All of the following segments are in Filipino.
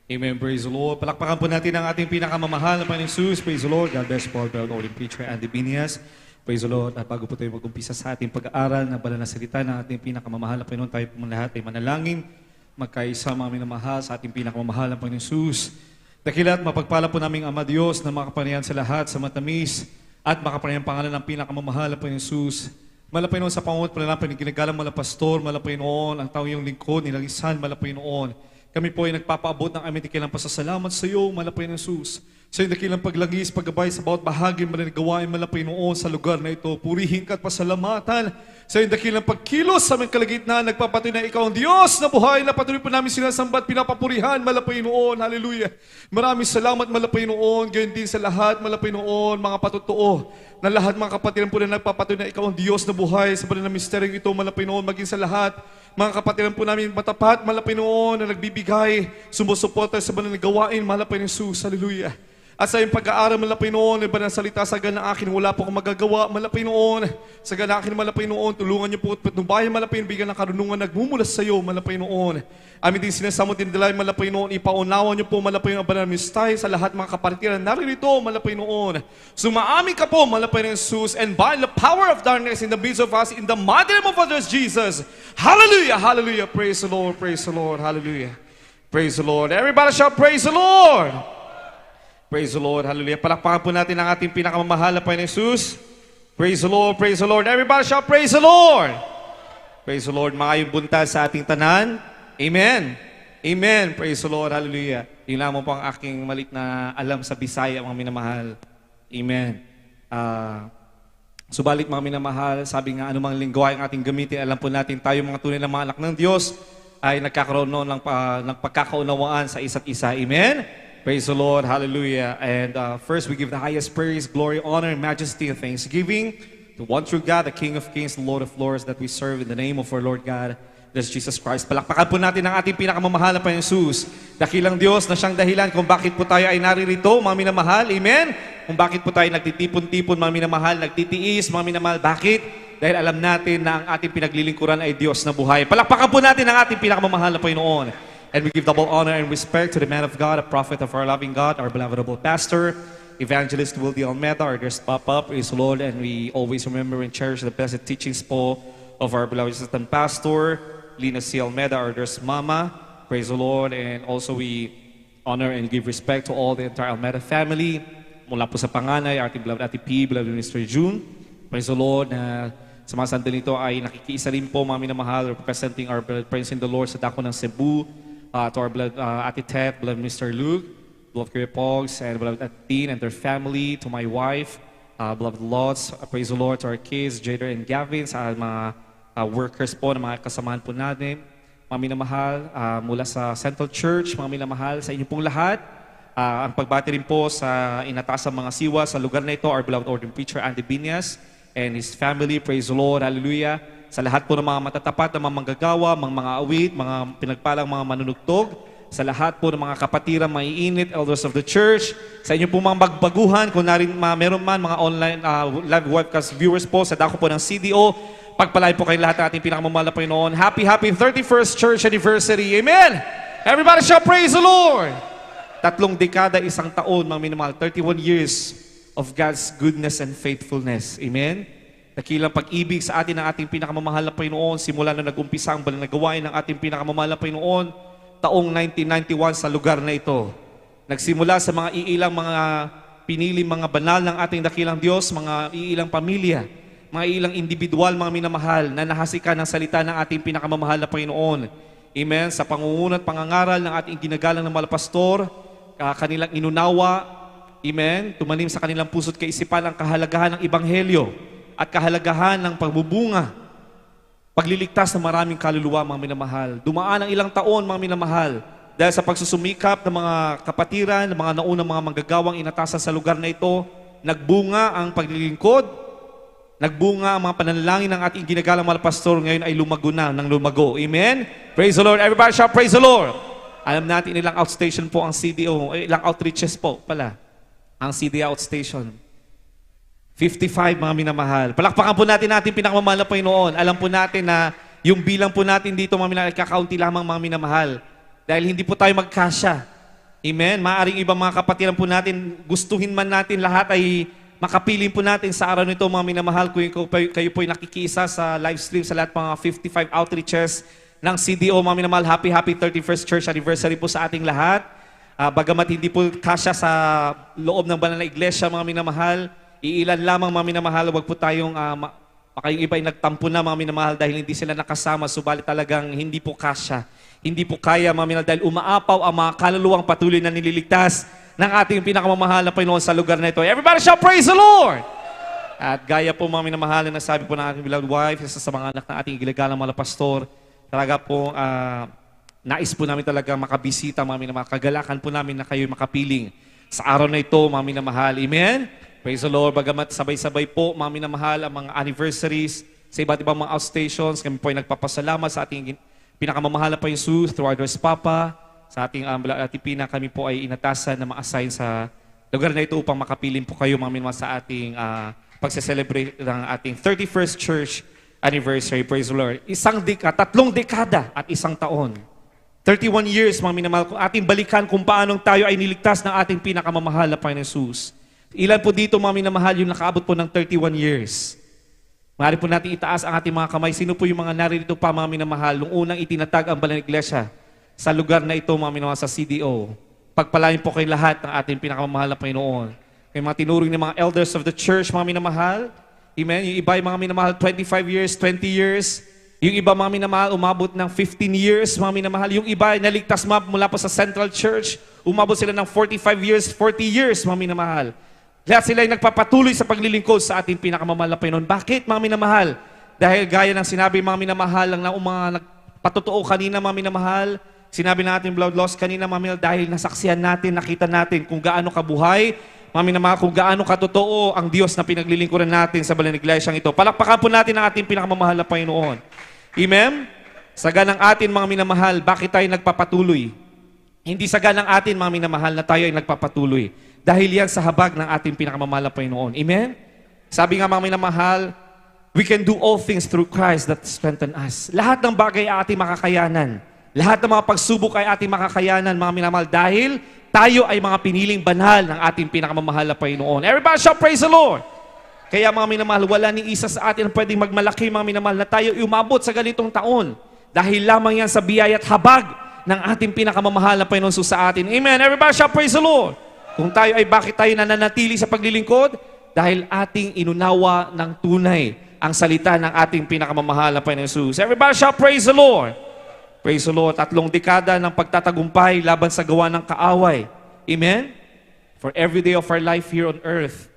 Amen. Praise the Lord. Palakpakan po natin ang ating pinakamamahal na Panginoon Jesus. Praise the Lord. God bless Paul, Brother Orlin Preacher, Andy Binias. Praise the Lord. At bago po tayo mag-umpisa sa ating pag-aaral na banal na salita ng ating pinakamamahal na Panginoon, tayo po lahat ay manalangin, magkaisa mga minamahal sa ating pinakamamahal na Panginoon Jesus. Dakila at mapagpala po naming Ama Diyos na makapanayan sa lahat sa matamis at makapanayan pangalan ng pinakamamahal na Panginoon Jesus. Malapay noon sa pangungot, malapay ng ginagalang malapastor, malapay noon ang tao yung lingkod, nilagisan, malapay noon. Kami po ay nagpapaabot ng aming dakilang pasasalamat sa iyo, malapay ng Jesus. Sa iyong dakilang paglangis, paggabay sa bawat bahagi, gawain malapay noon sa lugar na ito. Purihin ka at pasalamatan. Sa iyong dakilang pagkilos sa aming kalagitnaan, nagpapatuloy na ikaw ang Diyos na buhay, na patuloy po namin sinasamba at pinapapurihan, malapay noon. Hallelujah. Maraming salamat, malapay noon. Gayon din sa lahat, malapay noon, mga patotoo. Na lahat mga kapatiran po na nagpapatuloy na ikaw ang Diyos na buhay sa banal na misteryong ito, malapay noon, maging sa lahat. Mga kapatiran po namin matapat, malapay noon, na nagbibigay, sumusuporta sa banal na gawain, malapay ng Jesus. Hallelujah. At sa iyong pag-aaral, malapay noon, iba na salita sa gana akin, wala po akong magagawa, malapay noon. Sa gana akin, malapay noon, tulungan niyo po at patnubayan, malapay, bigyan ng karunungan, nagmumulas sa iyo, malapay noon. Amin din sinasamot din dalay, malapay noon, ipaunawan niyo po, malapay ng banal mistay sa lahat mga kapatiran, naririto, malapay noon. Sumaamin ka po, malapay ng Jesus, and by the power of darkness in the midst of us, in the mighty name of our Lord Jesus. Hallelujah, hallelujah, praise the Lord, hallelujah. Praise the Lord. Everybody shout, praise the Lord. Praise the Lord, hallelujah. Palakpakan po natin ang ating pinakamamahal na Panginoon Jesus. Praise the Lord, praise the Lord. Everybody shout, praise the Lord. Praise the Lord, makayong buntag sa ating tanan. Amen. Amen. Praise the Lord, hallelujah. Yun lamang po ang aking malit na alam sa Bisaya, mga minamahal. Amen. Subalit mga minamahal, sabi nga anumang lingwahe ang ating gamitin, alam po natin tayo mga tunay na mga anak ng Diyos ay nagkakaroon noon ng pagkakaunawaan sa isa't isa. Amen. Praise the Lord, hallelujah. And first we give the highest praise, glory, honor, and majesty and thanksgiving to one true God, the King of Kings, the Lord of Lords, that we serve in the name of our Lord God, that's Jesus Christ. Palakpakan po natin ang ating pinakamamahal na Panginoon Jesus. Dakilang Diyos na siyang dahilan kung bakit po tayo ay naririto, mga minamahal. Amen? Kung bakit po tayo nagtitipon-tipon, mga minamahal, nagtitiis, mga minamahal. Bakit? Dahil alam natin na ang ating pinaglilingkuran ay Diyos na buhay. Palakpakan po natin ang ating pinakamamahal na Panginoon. And we give double honor and respect to the man of God, a prophet of our loving God, our beloved pastor, Evangelist Wildy Almeda, our dear Papa, praise the Lord. And we always remember and cherish the blessed teachings po of our beloved assistant pastor, Lina C. Almeda, our dear Mama, praise the Lord. And also we honor and give respect to all the entire Almeda family, mula po sa panganay, ating beloved Ate P, beloved Minister June, praise the Lord. Sa mga sandali ito ay nakikiisa rin po, mga minamahal, representing our beloved friends in the Lord sa dako ng Cebu, to our beloved Ate Tet, beloved Mr. Luke, beloved Kuya Pogs, and beloved Ate Dean and their family, to my wife, beloved Lots, praise the Lord, to our kids, Jader and Gavin, sa mga workers po, na mga kasamahan po natin, mga minamahal, mula sa Central Church, mga minamahal, sa inyo pong lahat, ang pagbati rin po sa inatasang mga siwa sa lugar na ito, our beloved Ordained Preacher, Andy Binias, and his family, praise the Lord, hallelujah. Sa lahat po ng mga matatapat na mga manggagawa, mga awit, mga pinagpalang mga manunugtog, sa lahat po ng mga kapatiran, mga iinit, elders of the church, sa inyo po mga magbaguhan, kung meron man mga online live webcast viewers po, sa dako po ng CDO, pagpalain po kayo lahat ng ating pinakamamahal na Panginoon. Happy 31st Church Anniversary. Amen! Everybody shall praise the Lord! 3 dekada, 1 taon, mga minamahal, 31 years of God's goodness and faithfulness. Amen? Dakilang pag-ibig sa atin ng ating pinakamamahal na Panginoon, simula na nag-umpisa ang banal na gawain ng ating pinakamamahal na Panginoon, taong 1991 sa lugar na ito. Nagsimula sa mga iilang mga pinili mga banal ng ating dakilang Diyos, mga iilang pamilya, mga iilang individual, mga minamahal, na nahasikan ng salita ng ating pinakamamahal na Panginoon. Amen? Sa pangungunan at pangangaral ng ating ginagalang ng mga pastor, kanilang inunawa, amen? Tumanim sa kanilang puso't kaisipan ang kahalagahan ng Ebanghelyo at kahalagahan ng pagbubunga, pagliligtas ng maraming kaluluwa, mga minamahal. Dumaan ang ilang taon, mga minamahal, dahil sa pagsusumikap ng mga kapatiran, ng mga naunang mga manggagawang inatasan sa lugar na ito, nagbunga ang paglilingkod, nagbunga ang mga pananalangin ng ating ginagalang mga pastor, ngayon ay lumago na ng lumago. Amen? Praise the Lord. Everybody shout, praise the Lord. Alam natin ilang outstation po ang CDO, ilang outreaches po pala, ang CD outstation. 55, mga minamahal. Palakpakan po natin pinakamamahal na Panginoon. Alam po natin na yung bilang po natin dito, mga minamahal, kakaunti lamang, mga minamahal. Dahil hindi po tayo magkasya. Amen. Maaring ibang mga kapatiran po natin, gustuhin man natin lahat ay makapiling po natin sa araw nito, mga minamahal. Kung kayo po ay nakikisa sa live stream sa lahat mga 55 outreaches ng CDO, mga minamahal, happy 31st Church Anniversary po sa ating lahat. Bagamat hindi po kasya sa loob ng banal na iglesia, mga minamahal, iilan lamang, mga minamahal, wag po tayong baka yung iba ay nagtampo na, mga minamahal, dahil hindi sila nakasama, subalit talagang hindi po kasya. Hindi po kaya, mga minamahal, dahil umaapaw ang mga kaluluwang patuloy na nililigtas ng ating pinakamamahal na Panginoon sa lugar na ito. Everybody shall praise the Lord! At gaya po, mga minamahal, na sabi po ng ating beloved wife, isa sa mga anak ng ating ginagalang mga pastor, talaga po, nais po namin talaga makabisita, mga minamahal. Kagalakan po namin na kayo makapiling sa araw na ito, mga minamahal. Amen? Praise the Lord. Bagamat sabay-sabay po, mga minamahal, ang mga anniversaries sa iba't ibang mga outstations, kami po ay nagpapasalamat sa ating pinakamamahal na Jesus through our Lord's Papa. Sa ating Atipina, kami po ay inatasan na ma-assign sa lugar na ito upang makapiling po kayo, mga minamahal, sa ating pagse-celebrate ng ating 31st Church Anniversary. Praise the Lord. Tatlong dekada at isang taon. 31 years, mga minamahal, kung ating balikan kung paanong tayo ay niligtas ng ating pinakamamahal na Panginoon Jesus. Ilan po dito, mga minamahal, yung nakaabot po ng 31 years? Maaari po natin itaas ang ating mga kamay. Sino po yung mga naririto pa, mga minamahal, nung unang itinatag ang banal na iglesia sa lugar na ito, mga minamahal, sa CDO? Pagpalain po kayo lahat ng ating pinakamamahal na Panginoon. Kaya mga tinuring ng mga elders of the church, mga minamahal. Amen? Yung iba, yung mga minamahal, 25 years, 20 years. Yung iba, mga minamahal, umabot ng 15 years, mga minamahal. Yung iba, naligtas mula po sa Central Church. Umabot sila ng 45 years, 40 years, mga minamahal. Lahat sila ay nagpapatuloy sa paglilingkod sa ating pinakamamahal na Panginoon. Bakit, mga minamahal? Dahil gaya ng sinabi, mga minamahal, lang na mga nagpatotoo kanina, mga minamahal, sinabi natin, blood loss kanina, mga minamahal, dahil nasaksihan natin, nakita natin kung gaano kabuhay, mga minamahal, kung gaano katotoo ang Diyos na pinaglilingkuran natin sa banal na iglesyang ito. Palakpakan po natin ang ating pinakamamahal na Panginoon. Amen? Saga ng atin, mga minamahal, bakit tayo nagpapatuloy? Hindi saga ng atin, mga minamahal, na tayo ay nagpapatuloy. Dahil yan sa habag ng ating pinakamamahal na Panginoon. Amen? Sabi nga, mga minamahal, we can do all things through Christ that strengthen us. Lahat ng bagay ay ating makakayanan. Lahat ng mga pagsubok ay ating makakayanan, mga minamahal, dahil tayo ay mga piniling banal ng ating pinakamamahal na Panginoon. Everybody shall praise the Lord! Kaya, mga minamahal, wala ni isa sa atin ang pwedeng magmalaki, mga minamahal, na tayo umabot sa ganitong taon. Dahil lamang yan sa biyaya at habag ng ating pinakamamahal na Panginoon sa atin. Amen? Everybody shall praise the Lord! Kung tayo ay bakit tayo nananatili sa paglilingkod? Dahil ating inunawa ng tunay ang salita ng ating pinakamamahal na Panginoon Jesus. Everybody shall praise the Lord. Praise the Lord. 3 dekada ng pagtatagumpay laban sa gawa ng kaaway. Amen? For every day of our life here on earth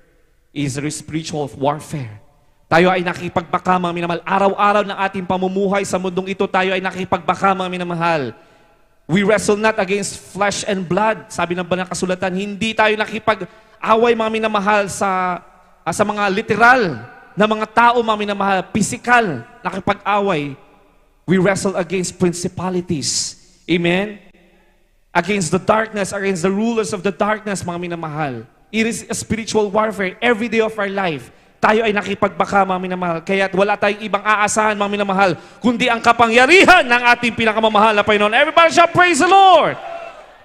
is a spiritual warfare. Tayo ay nakikipagbaka, mga minamahal. Araw-araw ng ating pamumuhay sa mundong ito, tayo ay nakikipagbaka, mga minamahal. We wrestle not against flesh and blood. Sabi ng banal kasulatan, hindi tayo nakipag-away, mga minamahal, sa mga literal na mga tao, mga minamahal, physical, nakipag-away. We wrestle against principalities. Amen? Against the darkness, against the rulers of the darkness, mga minamahal. It is a spiritual warfare every day of our life. Tayo ay nakipagbaka, mga minamahal. Kaya wala tayong ibang aasahan, mga minamahal, kundi ang kapangyarihan ng ating pinakamamahal na Panginoon. Everybody shall praise the Lord!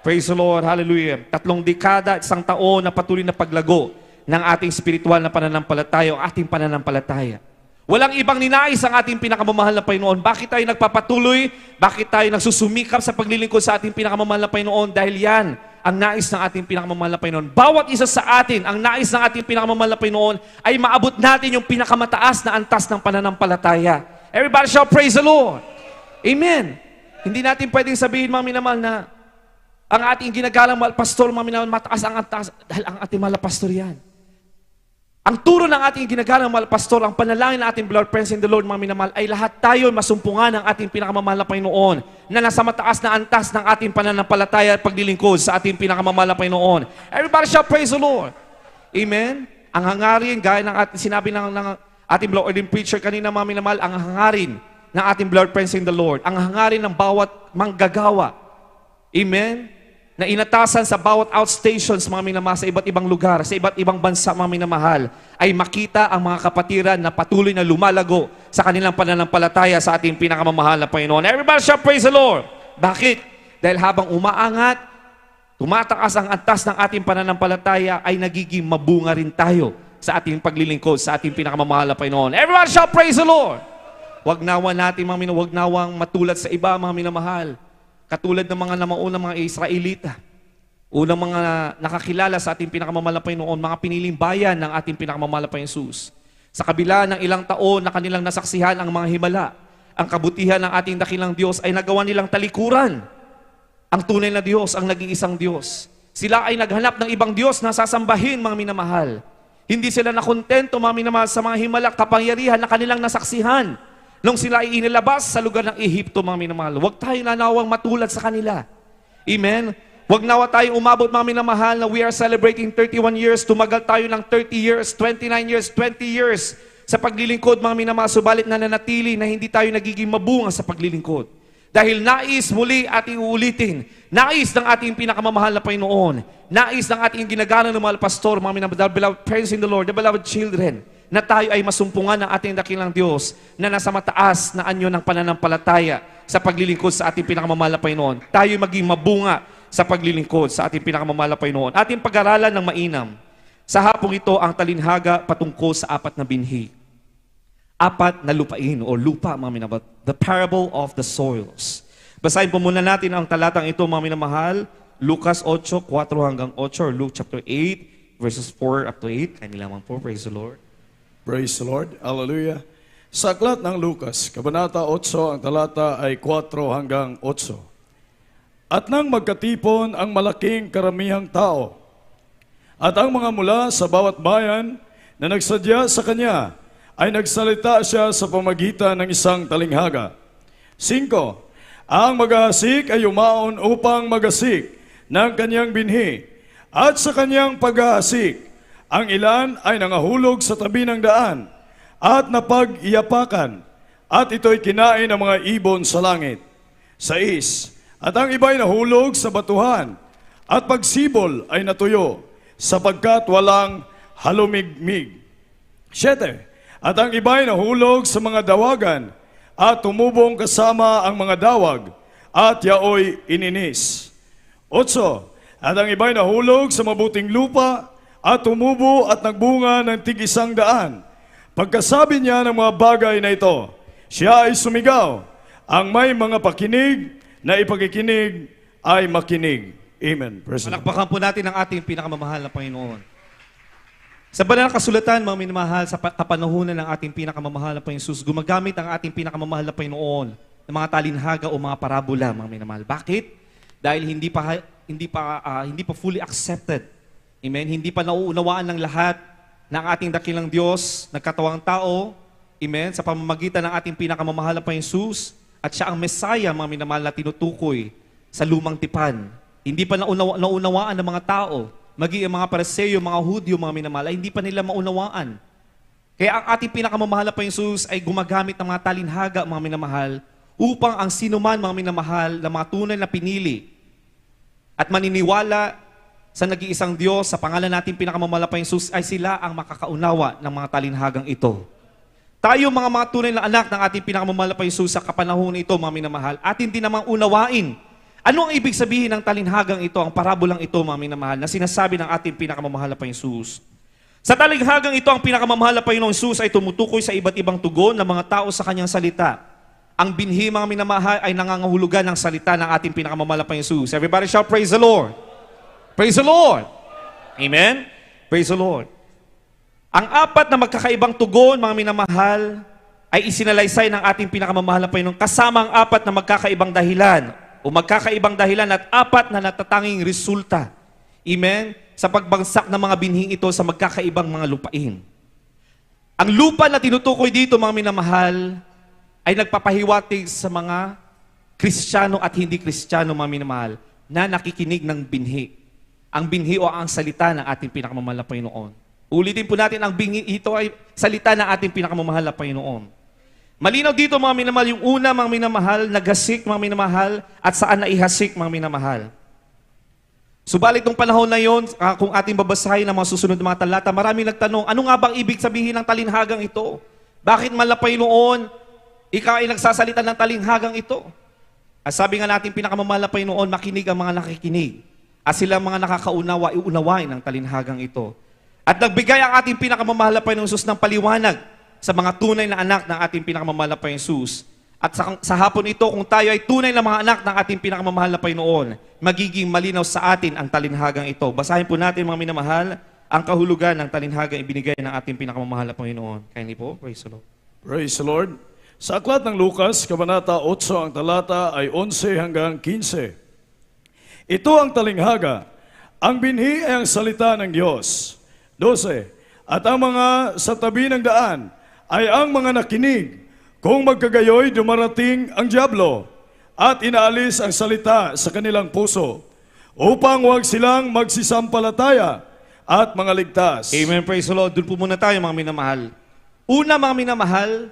Praise the Lord. Hallelujah. 3 dekada at isang taon na patuloy na paglago ng ating spiritual na pananampalataya, ang ating pananampalataya. Walang ibang ninais ang ating pinakamamahal na Panginoon. Bakit tayo nagpapatuloy? Bakit tayo nagsusumikap sa paglilingkod sa ating pinakamamahal na Panginoon? Dahil yan ang nais ng ating pinakamamahal na Panginoon. Bawat isa sa atin, ang nais ng ating pinakamamahal na Panginoon ay maabot natin yung pinakamataas na antas ng pananampalataya. Everybody shall praise the Lord. Amen. Hindi natin pwedeng sabihin, mga minamahal, na ang ating ginagalang mahal pastor, mga minamahal, mataas ang antas dahil ang ating mahal pastor yan. Ang turo ng ating ginagalang mahal pastor, ang panalangin ng ating blood friends in the Lord, mga minamahal, ay lahat tayo masumpungan ng ating pinakamamahal na Panginoon na nasa mataas na antas ng ating pananampalataya at paglilingkod sa ating pinakamamahal na Panginoon. Everybody shall praise the Lord. Amen? Ang hangarin, gaya ng sinabi ng ating blood ordained preacher kanina, mga minamahal, ang hangarin ng ating blood friends in the Lord, ang hangarin ng bawat manggagawa. Amen? Na inatasan sa bawat outstations, mga minamahal, sa iba't ibang lugar, sa iba't ibang bansa, mga minamahal, ay makita ang mga kapatiran na patuloy na lumalago sa kanilang pananampalataya sa ating pinakamamahal na Panginoon. Everybody shall praise the Lord. Bakit? Dahil habang umaangat tumataas ang antas ng ating pananampalataya, ay nagiging mabunga rin tayo sa ating paglilingkod, sa ating pinakamamahal na Panginoon. Everyone shall praise the Lord! Huwag nawa natin, huwag nawang matulad sa iba, mga minamahal. Katulad ng mga namaunang mga Israelita. Unang mga nakakilala sa ating pinakamamahal na Panginoon, mga piniling bayan ng ating pinakamamahal na Panginoon Jesus. Sa kabila ng ilang taon na kanilang nasaksihan ang mga himala, ang kabutihan ng ating dakilang Diyos ay nagawa nilang talikuran. Ang tunay na Diyos, ang nag-iisang Diyos. Sila ay naghanap ng ibang Diyos na sasambahin, mga minamahal. Hindi sila nakontento, mga minamahal, sa mga himala, kapangyarihan na kanilang nasaksihan nung sila ay inilabas sa lugar ng Ehipto, mga minamahal. Huwag tayo nanawang matulad sa kanila. Amen? Huwag nawa tayong umabot, mga minamahal, na we are celebrating 31 years, tumagal tayo ng 30 years, 29 years, 20 years sa paglilingkod, mga minamahal, subalit nananatili na hindi tayo nagiging mabunga sa paglilingkod. Dahil nais muli ating uulitin, nais ng ating pinakamamahal na Panginoon, nais ng ating ginagana ng mga pastor, mga minamahal, beloved friends in the Lord, the beloved children, na tayo ay masumpungan ng ating dakilang Diyos na nasa mataas na anyo ng pananampalataya sa paglilingkod sa ating pinakamamahal na Panginoon. Tayo maging mabunga sa paglilingkod sa ating pinakamamahal na Panginoon. Ating pag-aralan ng mainam. Sa hapong ito, ang talinhaga patungkol sa apat na binhi. Apat na lupain o lupa, mga minamahal. The parable of the soils. Basahin po muna natin ang talatang ito, mga minamahal. Lucas 8, 4 hanggang 8, or Luke chapter 8, verses 4 up to 8. Kaya lamang po, praise the Lord. Praise the Lord. Hallelujah. Sa aklat ng Lucas, Kabanata 8, ang talata ay 4 hanggang 8. At nang magkatipon ang malaking karamihang tao, at ang mga mula sa bawat bayan na nagsadya sa kanya, ay nagsalita siya sa pamagitan ng isang talinghaga. 5. Ang maghahasik ay umaon upang maghasik ng kanyang binhi, at sa kanyang paghahasik, ang ilan ay nangahulog sa tabi ng daan at napag-iyapakan, at ito'y kinain ng mga ibon sa langit. 6. At ang iba'y nahulog sa batuhan, at pagsibol ay natuyo, sapagkat walang halumigmig. 7. At ang iba'y nahulog sa mga dawagan, at tumubong kasama ang mga dawag, at yaoy ininis. 8. At ang iba'y nahulog sa mabuting lupa, at tumubo at nagbunga ng tig-100. Pagkasabi niya ng mga bagay na ito, siya ay sumigaw. Ang may mga pakinig na ipakikinig ay makinig. Amen. Palakpakan po natin ang ating pinakamamahal na Panginoon. Sa banal na kasulatan, mga minamahal, sa kapanahunan ng ating pinakamamahal na Panginoon Jesus, gumagamit ang ating pinakamamahal na Panginoon ng mga talinhaga o mga parabola, mga minamahal. Bakit? Dahil hindi pa fully accepted. Amen? Hindi pa nauunawaan ng lahat ng ating dakilang Diyos, nagkatawang tao, amen, sa pamamagitan ng ating pinakamamahal na Panginoon Jesus, at siya ang Messiah, mga minamahal, na tinutukoy sa lumang tipan. Hindi pa naunawaan ng mga tao, maging mga Pariseo, mga Hudyo, mga minamahal, ay hindi pa nila maunawaan. Kaya ang ating pinakamamahal na Panginoon Jesus ay gumagamit ng mga talinhaga, mga minamahal, upang ang sinuman, mga minamahal, na mga tunay na pinili at maniniwala sa nag-iisang Diyos, sa pangalan natin pinakamamahal na Panginoon Jesus, ay sila ang makakaunawa ng mga talinhagang ito. Tayo mga tunay na anak ng ating pinakamamahal na Panginoon Jesus sa kapanahon ito, mga minamahal, atin din namang unawain. Ano ang ibig sabihin ng talinhagang ito, ang parabolang ito, mga minamahal, na sinasabi ng ating pinakamamahal na Panginoon Jesus? Sa talinhagang ito, ang pinakamamahal na Panginoon Jesus ay tumutukoy sa iba't ibang tugon ng mga tao sa kanyang salita. Ang binhi, mga minamahal, ay nangangahulugan ng salita ng ating pinakamamahal na Panginoon Jesus. Everybody shout, praise the Lord! Praise the Lord! Amen? Praise the Lord! Ang apat na magkakaibang tugon, mga minamahal, ay isinalaysay ng ating pinakamamahal na Panginoon kasama ang apat na magkakaibang dahilan o magkakaibang dahilan at apat na natatanging resulta. Amen? Sa pagbagsak ng mga binhing ito sa magkakaibang mga lupain. Ang lupa na tinutukoy dito, mga minamahal, ay nagpapahiwatig sa mga Kristiyano at hindi Kristiyano, mga minamahal, na nakikinig ng binhi. Ang binhi o ang salita ng ating pinakamamahal na Panginoon. Ulitin po natin, ang binhi ito ay salita ng ating pinakamamahal na Panginoon. Malinaw dito, mga minamahal, yung una, mga minamahal, naghasik, mga minamahal, at saan na ihasik, mga minamahal. Subalit nung panahon na yon, kung ating babasahin ang mga susunod na mga talata, maraming nagtanong, ano nga bang ibig sabihin ng talinhagang ito? Bakit man lang Panginoon, ikaw ay nagsasalita ng talinhagang ito? At sabi nga natin, pinakamamahal na Panginoon, makinig ang mga nakikinig. at silang mga nakakaunawa, iunawain ang talinhagang ito. At nagbigay ang ating pinakamamahal na Panginoong Jesus ng paliwanag sa mga tunay na anak ng ating pinakamamahal na Panginoong Jesus. At sa hapon ito, kung tayo ay tunay na mga anak ng ating pinakamamahal na Panginoon, magiging malinaw sa atin ang talinhagang ito. Basahin po natin, mga minamahal, ang kahulugan ng talinhagang ibinigay ng ating pinakamamahal na Panginoon. Kaya po, praise the Lord. Praise the Lord. Sa aklat ng Lucas, Kabanata 8, ang talata ay 11 hanggang 15. Ito ang talinghaga. Ang binhi ay ang salita ng Diyos. 12. At ang mga sa tabi ng daan ay ang mga nakinig. Kung magkagayoy, dumarating ang diablo at inaalis ang salita sa kanilang puso upang huwag silang magsisampalataya at mga ligtas. Amen, praise the Lord. Doon po muna tayo, mga minamahal. Una, mga minamahal,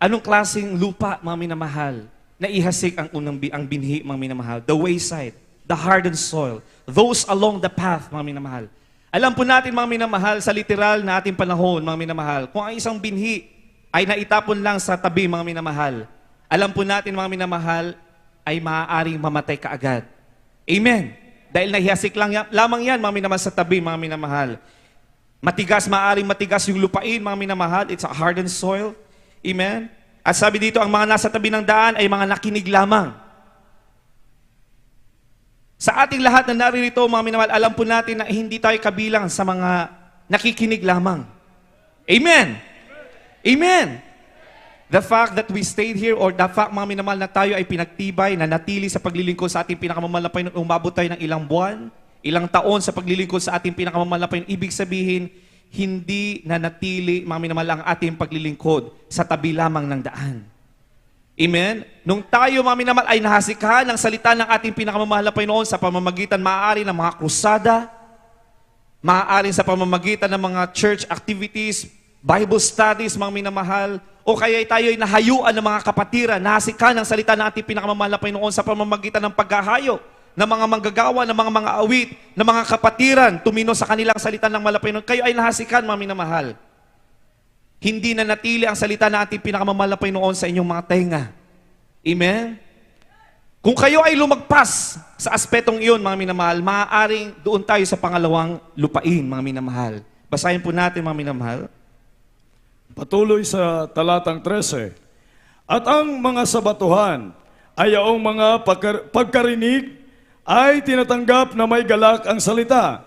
anong klaseng lupa, mga minamahal, na ihasik ang binhi, mga minamahal? The wayside, the hardened soil, those along the path, mga minamahal. Alam po natin, mga minamahal, sa literal na ating panahon, mga minamahal, kung ang isang binhi ay naitapon lang sa tabi, mga minamahal, alam po natin, mga minamahal, ay maaaring mamatay kaagad. Amen. Dahil nahihasik lamang yan, mga minamahal, sa tabi, mga minamahal. Matigas, maaaring matigas yung lupain, mga minamahal. It's a hardened soil. Amen. At sabi dito, ang mga nasa tabi ng daan ay mga nakinig lamang. Sa ating lahat na naririto, mga minamahal, alam po natin na hindi tayo kabilang sa mga nakikinig lamang. Amen. Amen. The fact that we stayed here, or the fact, mga minamahal, na tayo ay pinagtibay, na natili sa paglilingkod sa ating pinakamamahal na Panginoon, umabot tayo ng ilang buwan, ilang taon sa paglilingkod sa ating pinakamamahal na Panginoon. Ibig sabihin, hindi na natili, mga minamahal, ang ating paglilingkod sa tabi lamang ng daan. Amen? Nung tayo, mga minamahal, ay nahasikahan ng salita ng ating pinakamamahal na Panginoon sa pamamagitan, maaari ng mga krusada, maaari sa pamamagitan ng mga church activities, Bible studies, mga minamahal, o kaya tayo ay nahayuan ng mga kapatiran, nahasikahan ng salita ng ating pinakamamahal na Panginoon sa pamamagitan ng paghahayo ng mga manggagawa, ng mga awit, ng mga kapatiran, tumino sa kanilang salita ng Panginoon. Kayo ay nahasikan, mga minamahal. Hindi na natili ang salita ng ating pinakamamahal na Panginoon sa inyong mga tenga. Amen? Kung kayo ay lumagpas sa aspetong iyon, mga minamahal, maaaring doon tayo sa pangalawang lupain, mga minamahal. Basahin po natin, mga minamahal. Patuloy sa talatang 13. At ang mga sabatuhan ay yaong mga pagkarinig ay tinatanggap na may galak ang salita.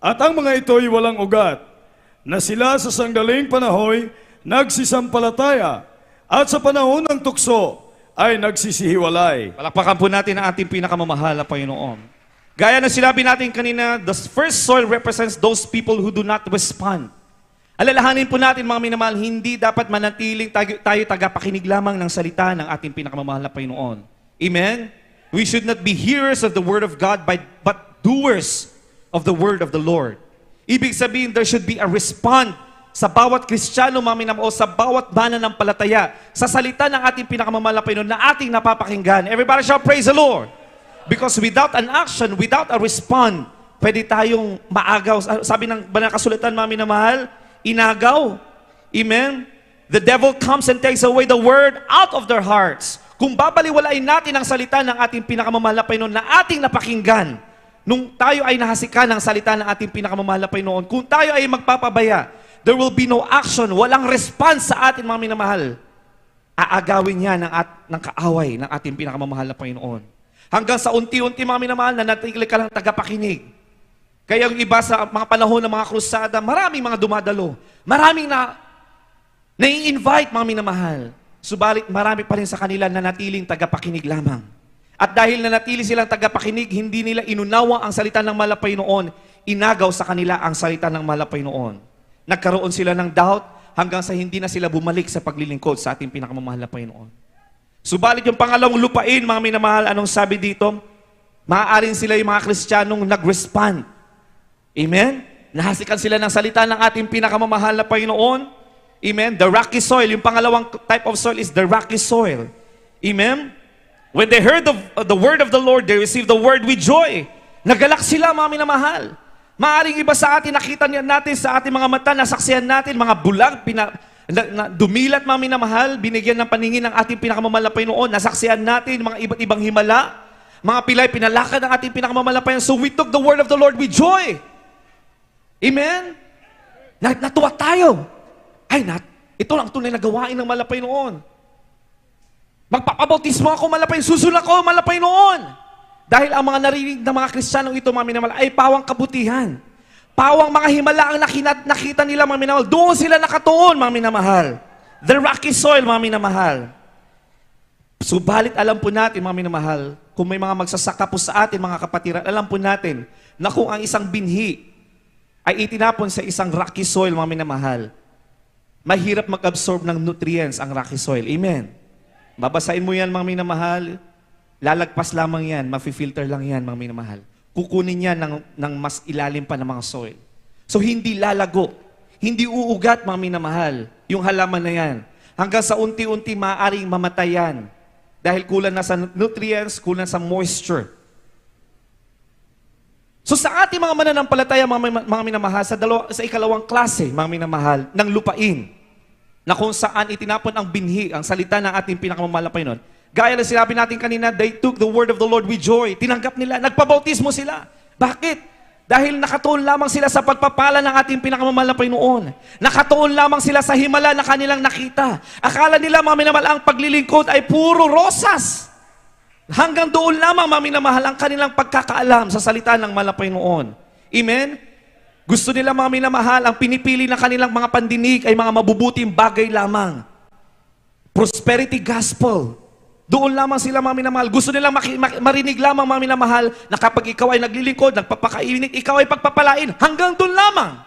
At ang mga ito'y walang ugat, na sila sa sangdaling panahoy nagsisampalataya at sa panahon ng tukso ay nagsisihiwalay. Palakpakan po natin ang ating pinakamamahal na Panginoon. Gaya na sinabi natin kanina, the first soil represents those people who do not respond. Alalahanin po natin, mga minamahal, hindi dapat manatiling tayo tagapakinig lamang ng salita ng ating pinakamamahal na Panginoon. Amen? We should not be hearers of the Word of God, but doers of the Word of the Lord. Ibig sabihin, there should be a response sa bawat Kristiyano, mga minamahal, o sa bawat mananampalataya sa salita ng ating pinakamamahal na Panginoon na ating napapakinggan. Everybody shout, praise the Lord! Because without an action, without a response, pwede tayong maagaw. Sabi ng banal na kasulatan, mga minamahal, inagaw. Amen? The devil comes and takes away the word out of their hearts. Kung babaliwalain natin ang salita ng ating pinakamamahal na Panginoon na ating napakinggan, nung tayo ay nahasikan ng salita ng ating pinakamamahal na Panginoon, kung tayo ay magpapabaya, there will be no action, walang response sa ating mga minamahal, aagawin niya ng kaaway ng ating pinakamamahal na Panginoon. Hanggang sa unti-unti, mga minamahal, na natili ka lang tagapakinig. Kaya yung iba sa mga panahon ng mga krusada, maraming mga dumadalo. Maraming nai-invite, mga minamahal. Subalit marami pa rin sa kanila na natiling tagapakinig lamang. At dahil nanatili silang tagapakinig, hindi nila inunawa ang salita ng mahal na Panginoon, inagaw sa kanila ang salita ng mahal na Panginoon. Nagkaroon sila ng doubt hanggang sa hindi na sila bumalik sa paglilingkod sa ating pinakamamahal na Panginoon. Subalit yung pangalawang lupain, mga minamahal, anong sabi dito? Maaaring sila yung mga Kristiyanong nag-respond. Amen? Nahasikan sila ng salita ng ating pinakamamahal na Panginoon. Amen? The rocky soil. Yung pangalawang type of soil is the rocky soil. Amen? When they heard the word of the Lord, they received the word with joy. Nagalak sila, mga minamahal. Maaring iba sa atin, nakita natin sa ating mga mata, nasaksihan natin, mga bulag, dumilat, mga minamahal, binigyan ng paningin ng ating pinakamamahal na Panginoon, nasaksihan natin mga iba't ibang himala, Mga pilay, pinalakad ang ating pinakamamalapayan. So we took the word of the Lord with joy. Amen? Natuwa tayo. Ito lang tunay na gawain ng malapay noon. Magpapabautismo ako, malapay. Susunod ako, malapay noon. Dahil ang mga narinig ng mga Kristiyanong ito, mga minamahal, ay pawang kabutihan. Pawang mga himala ang nakita nila, mga minamahal. Doon sila nakatuon, mga minamahal. The rocky soil, mga minamahal. Subalit alam po natin, mga minamahal, kung may mga magsasaka po sa atin, mga kapatiran, alam po natin na kung ang isang binhi ay itinapon sa isang rocky soil, mga minamahal, mahirap mag-absorb ng nutrients ang rocky soil. Amen. Babasahin mo yan, mga minamahal, lalagpas lamang yan, mafi-filter lang yan, mga minamahal. Kukunin yan ng mas ilalim pa ng mga soil. So hindi lalago, hindi uugat, mga minamahal, yung halaman na yan. Hanggang sa unti-unti maaaring mamatay yan. Dahil kulang na sa nutrients, kulang sa moisture. So sa ating mga mananampalataya, mga minamahal, sa ikalawang klase, mga minamahal, ng lupain, na kung saan itinapon ang binhi, ang salita ng ating pinakamamalapay nun. Gaya na sinabi natin kanina, they took the word of the Lord with joy. Tinanggap nila, nagpabautismo sila. Bakit? Dahil nakatuon lamang sila sa pagpapala ng ating pinakamamalapay noon. Nakatuon lamang sila sa himala na kanilang nakita. Akala nila, mga minamahal, ang paglilingkod ay puro rosas. Hanggang doon lamang, mga minamahal, ang kanilang pagkakaalam sa salita ng malapay noon. Amen? Gusto nila, mga minamahal, ang pinipili ng kanilang mga pandinig ay mga mabubuting bagay lamang. Prosperity gospel. Doon lamang sila, mga minamahal. Gusto nilang marinig lamang, mga minamahal, na kapag ikaw ay naglilingkod, nagpapakainit, ikaw ay pagpapalain. Hanggang doon lamang.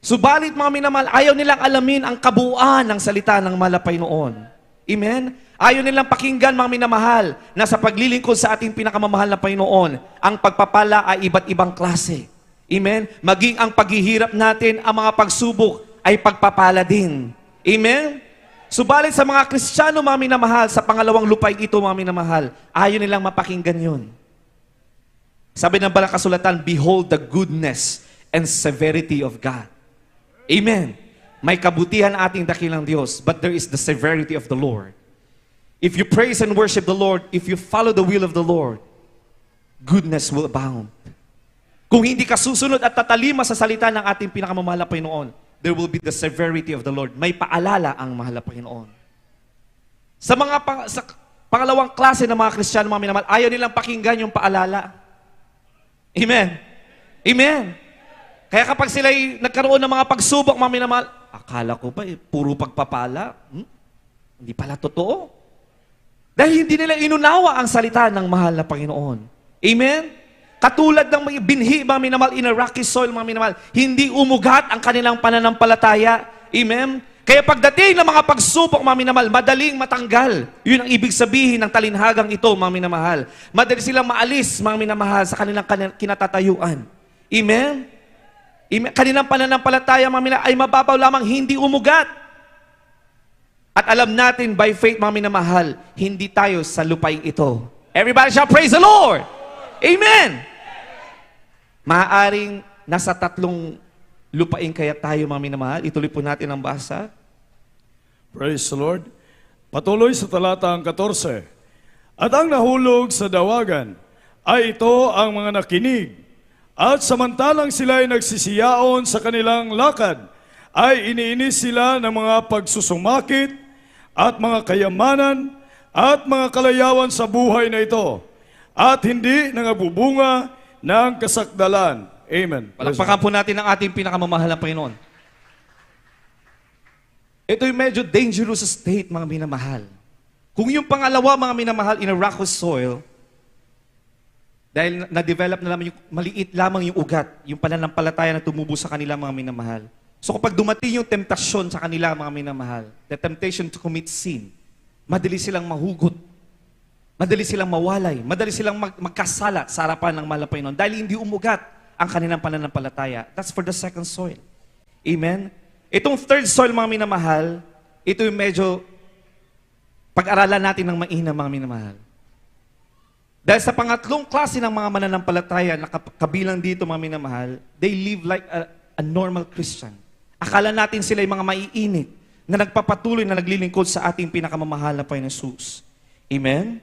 Subalit, mga minamahal, ayaw nilang alamin ang kabuuan ng salita ng malapay noon. Amen? Ayaw nilang pakinggan, mga minamahal, na sa paglilingkod sa ating pinakamamahal na Panginoon, ang pagpapala ay iba't ibang klase. Amen? Maging ang paghihirap natin, ang mga pagsubok, ay pagpapala din. Amen? Subalit sa mga Kristiyano, mga minamahal, sa pangalawang lupain ito, mga minamahal, ayaw nilang mapakinggan yun. Sabi ng Balang Kasulatan, behold the goodness and severity of God. Amen. May kabutihan ating dakilang Diyos, but there is the severity of the Lord. If you praise and worship the Lord, if you follow the will of the Lord, goodness will abound. Kung hindi ka susunod at tatalima sa salita ng ating pinakamamahal na Panginoon, there will be the severity of the Lord. May paalala ang mahal na Panginoon. Sa pangalawang klase ng mga Kristiyano, mga minamahal, ayaw nilang pakinggan yung paalala. Amen. Amen. Kaya kapag sila'y nagkaroon ng mga pagsubok, mga minamahal, akala ko ba, puro pagpapala? Hindi pala totoo. Dahil hindi nila inunawa ang salita ng mahal na Panginoon. Amen? Katulad ng mga binhi, mga minamahal, in a rocky soil, mga minamahal, hindi umugat ang kanilang pananampalataya. Amen? Kaya pagdating ng mga pagsubok, mga minamahal, madaling matanggal. Yun ang ibig sabihin ng talinhagang ito, mga minamahal. Madali silang maalis, mga minamahal, sa kanilang kinatatayuan. Amen? Kanilang pananampalataya, mga minamahal, ay mababaw lamang, hindi umugat. At alam natin, by faith, mga minamahal, hindi tayo sa lupain ito. Everybody shall praise the Lord! Amen! Maaaring nasa tatlong lupain kaya tayo, mga minamahal. Ituloy po natin ang basa. Praise the Lord. Patuloy sa talatang 14. At ang nahulog sa dawagan ay ito ang mga nakinig. At samantalang sila ay nagsisiyaon sa kanilang lakad, ay iniinis sila ng mga pagsusumakit at mga kayamanan at mga kalayawan sa buhay na ito. At hindi nangabubunga ng kasakdalan. Amen. Palakpakan po natin ang ating pinakamamahal na Panginoon. Ito yung medyo dangerous state, mga minamahal. Kung yung pangalawa, mga minamahal, in a rocky soil, dahil na-develop na lamang yung maliit lamang yung ugat, yung pananampalataya na tumubo sa kanila, mga minamahal. So kapag dumating yung temptasyon sa kanila, mga minamahal, the temptation to commit sin, madali silang mahugot. Madali silang mawalay, madali silang magkasalat sa harapan ng mahal na Panginoon dahil hindi umugat ang kanilang pananampalataya. That's for the second soil. Amen? Itong third soil, mga minamahal, ito yung medyo pag-aralan natin ng mainam, mga minamahal. Dahil sa pangatlong klase ng mga mananampalataya na kabilang dito, mga minamahal, they live like a normal Christian. Akala natin sila yung mga maiinit na nagpapatuloy na naglilingkod sa ating pinakamamahal na Panginoon Jesus. Amen?